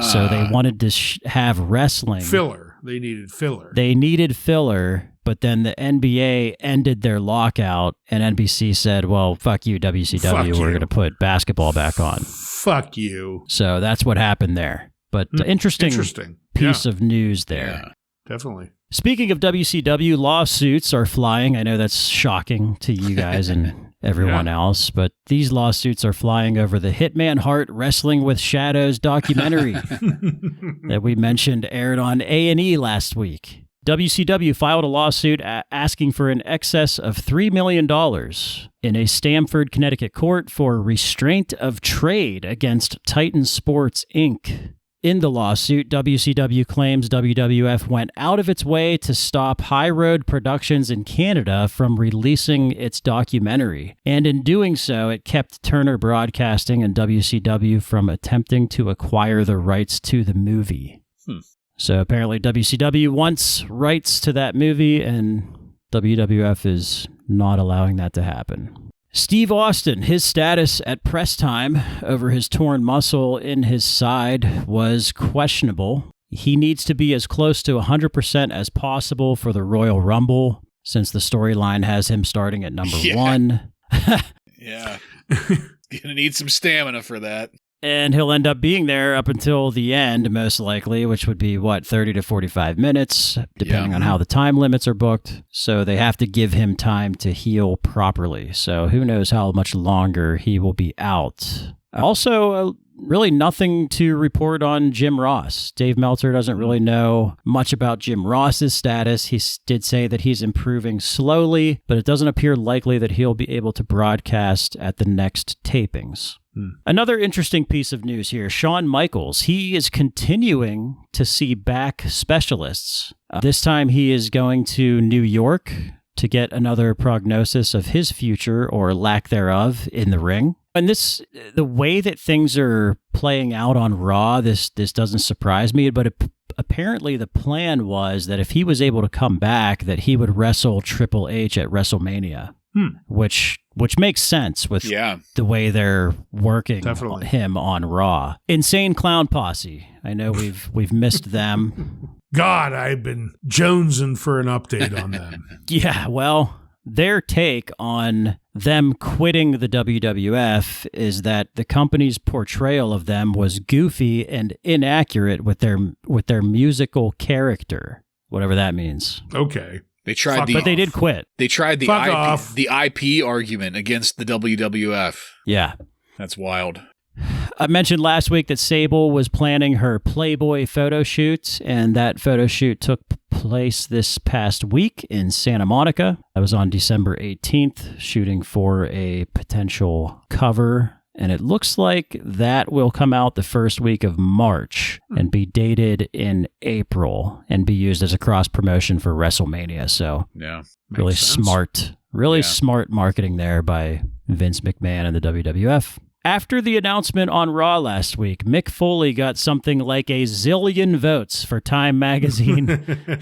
So they wanted to have wrestling. Filler. They needed filler. But then the NBA ended their lockout, and NBC said, well, fuck you, WCW. We're going to put basketball back on. Fuck you. So that's what happened there. But interesting piece of news there. Yeah, definitely. Speaking of WCW, lawsuits are flying. I know that's shocking to you guys and everyone else, but these lawsuits are flying over the Hitman Hart Wrestling with Shadows documentary that we mentioned aired on A&E last week. WCW filed a lawsuit asking for an excess of $3 million in a Stamford, Connecticut court for restraint of trade against Titan Sports, Inc. In the lawsuit, WCW claims WWF went out of its way to stop High Road Productions in Canada from releasing its documentary, and in doing so, it kept Turner Broadcasting and WCW from attempting to acquire the rights to the movie. So apparently WCW wants rights to that movie, and WWF is not allowing that to happen. Steve Austin, his status at press time over his torn muscle in his side was questionable. He needs to be as close to 100% as possible for the Royal Rumble, since the storyline has him starting at number 1. Yeah. Gonna need some stamina for that. And he'll end up being there up until the end, most likely, which would be, 30 to 45 minutes, depending on how the time limits are booked. So they have to give him time to heal properly. So who knows how much longer he will be out. Also, really nothing to report on Jim Ross. Dave Meltzer doesn't really know much about Jim Ross's status. He did say that he's improving slowly, but it doesn't appear likely that he'll be able to broadcast at the next tapings. Another interesting piece of news here, Shawn Michaels, he is continuing to see back specialists. This time he is going to New York to get another prognosis of his future or lack thereof in the ring. And the way that things are playing out on Raw, this doesn't surprise me, but apparently the plan was that if he was able to come back, that he would wrestle Triple H at WrestleMania, which makes sense with the way they're working him on Raw. Insane Clown Posse. I know we've missed them. God, I've been jonesing for an update on them. Yeah, well, their take on them quitting the WWF is that the company's portrayal of them was goofy and inaccurate with their musical character, whatever that means. Okay. But they did quit. They tried the IP argument against the WWF. Yeah. That's wild. I mentioned last week that Sable was planning her Playboy photo shoot, and that photo shoot took place this past week in Santa Monica. That was on December 18th, shooting for a potential cover. And it looks like that will come out the first week of March and be dated in April and be used as a cross promotion for WrestleMania. So really smart marketing there by Vince McMahon and the WWF. After the announcement on Raw last week, Mick Foley got something like a zillion votes for Time Magazine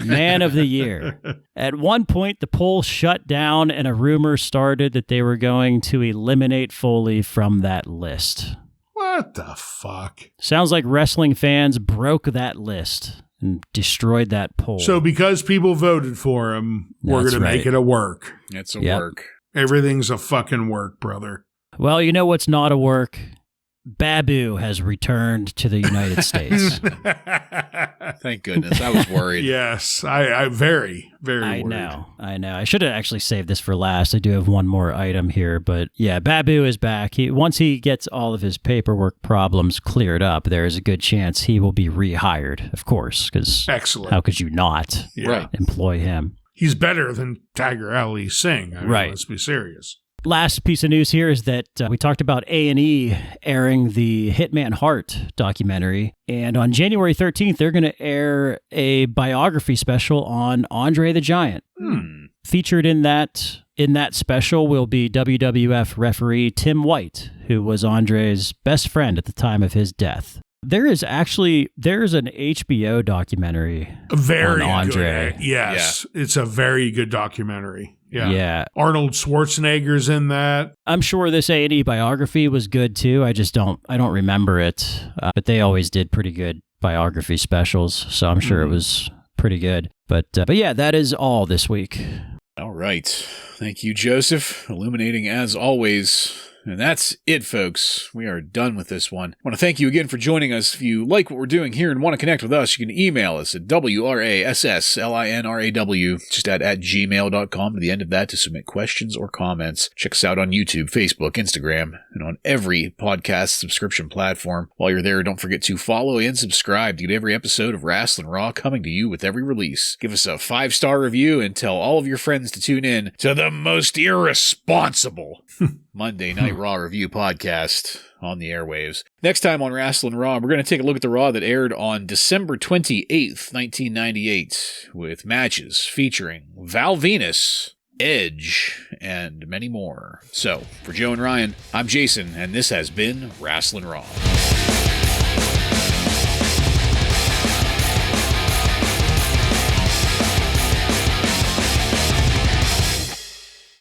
Man of the Year. At one point, the poll shut down and a rumor started that they were going to eliminate Foley from that list. What the fuck? Sounds like wrestling fans broke that list and destroyed that poll. So because people voted for him, we're going to make it a work. It's a work. Everything's a fucking work, brother. Well, you know what's not a work? Babu has returned to the United States. Thank goodness. I was worried. Yes. I very, very worried. I know. I should have actually saved this for last. I do have one more item here, but yeah, Babu is back. Once he gets all of his paperwork problems cleared up, there is a good chance he will be rehired, of course, because how could you not employ him? He's better than Tiger Ali Singh. I mean, let's be serious. Last piece of news here is that we talked about A&E airing the Hitman Hart documentary. And on January 13th, they're going to air a biography special on Andre the Giant. Featured in that special will be WWF referee Tim White, who was Andre's best friend at the time of his death. There's an HBO documentary on Andre. Yes, it's a very good documentary. Yeah. Arnold Schwarzenegger's in that. I'm sure this A&E biography was good too. I don't remember it. But they always did pretty good biography specials, so I'm sure it was pretty good. But yeah, that is all this week. All right. Thank you, Joseph. Illuminating as always. And that's it, folks. We are done with this one. I want to thank you again for joining us. If you like what we're doing here and want to connect with us, you can email us at WRASSLINRAW just at gmail.com to the end of that to submit questions or comments. Check us out on YouTube, Facebook, Instagram, and on every podcast subscription platform. While you're there, don't forget to follow and subscribe to get every episode of Wrasslin Raw coming to you with every release. Give us a 5-star review and tell all of your friends to tune in to the most irresponsible Monday Night Raw review podcast on the airwaves. Next time on Wrasslin Raw, we're going to take a look at the Raw that aired on December 28th, 1998, with matches featuring Val Venus, Edge, and many more. So, for Joe and Ryan, I'm Jason, and this has been Wrasslin Raw.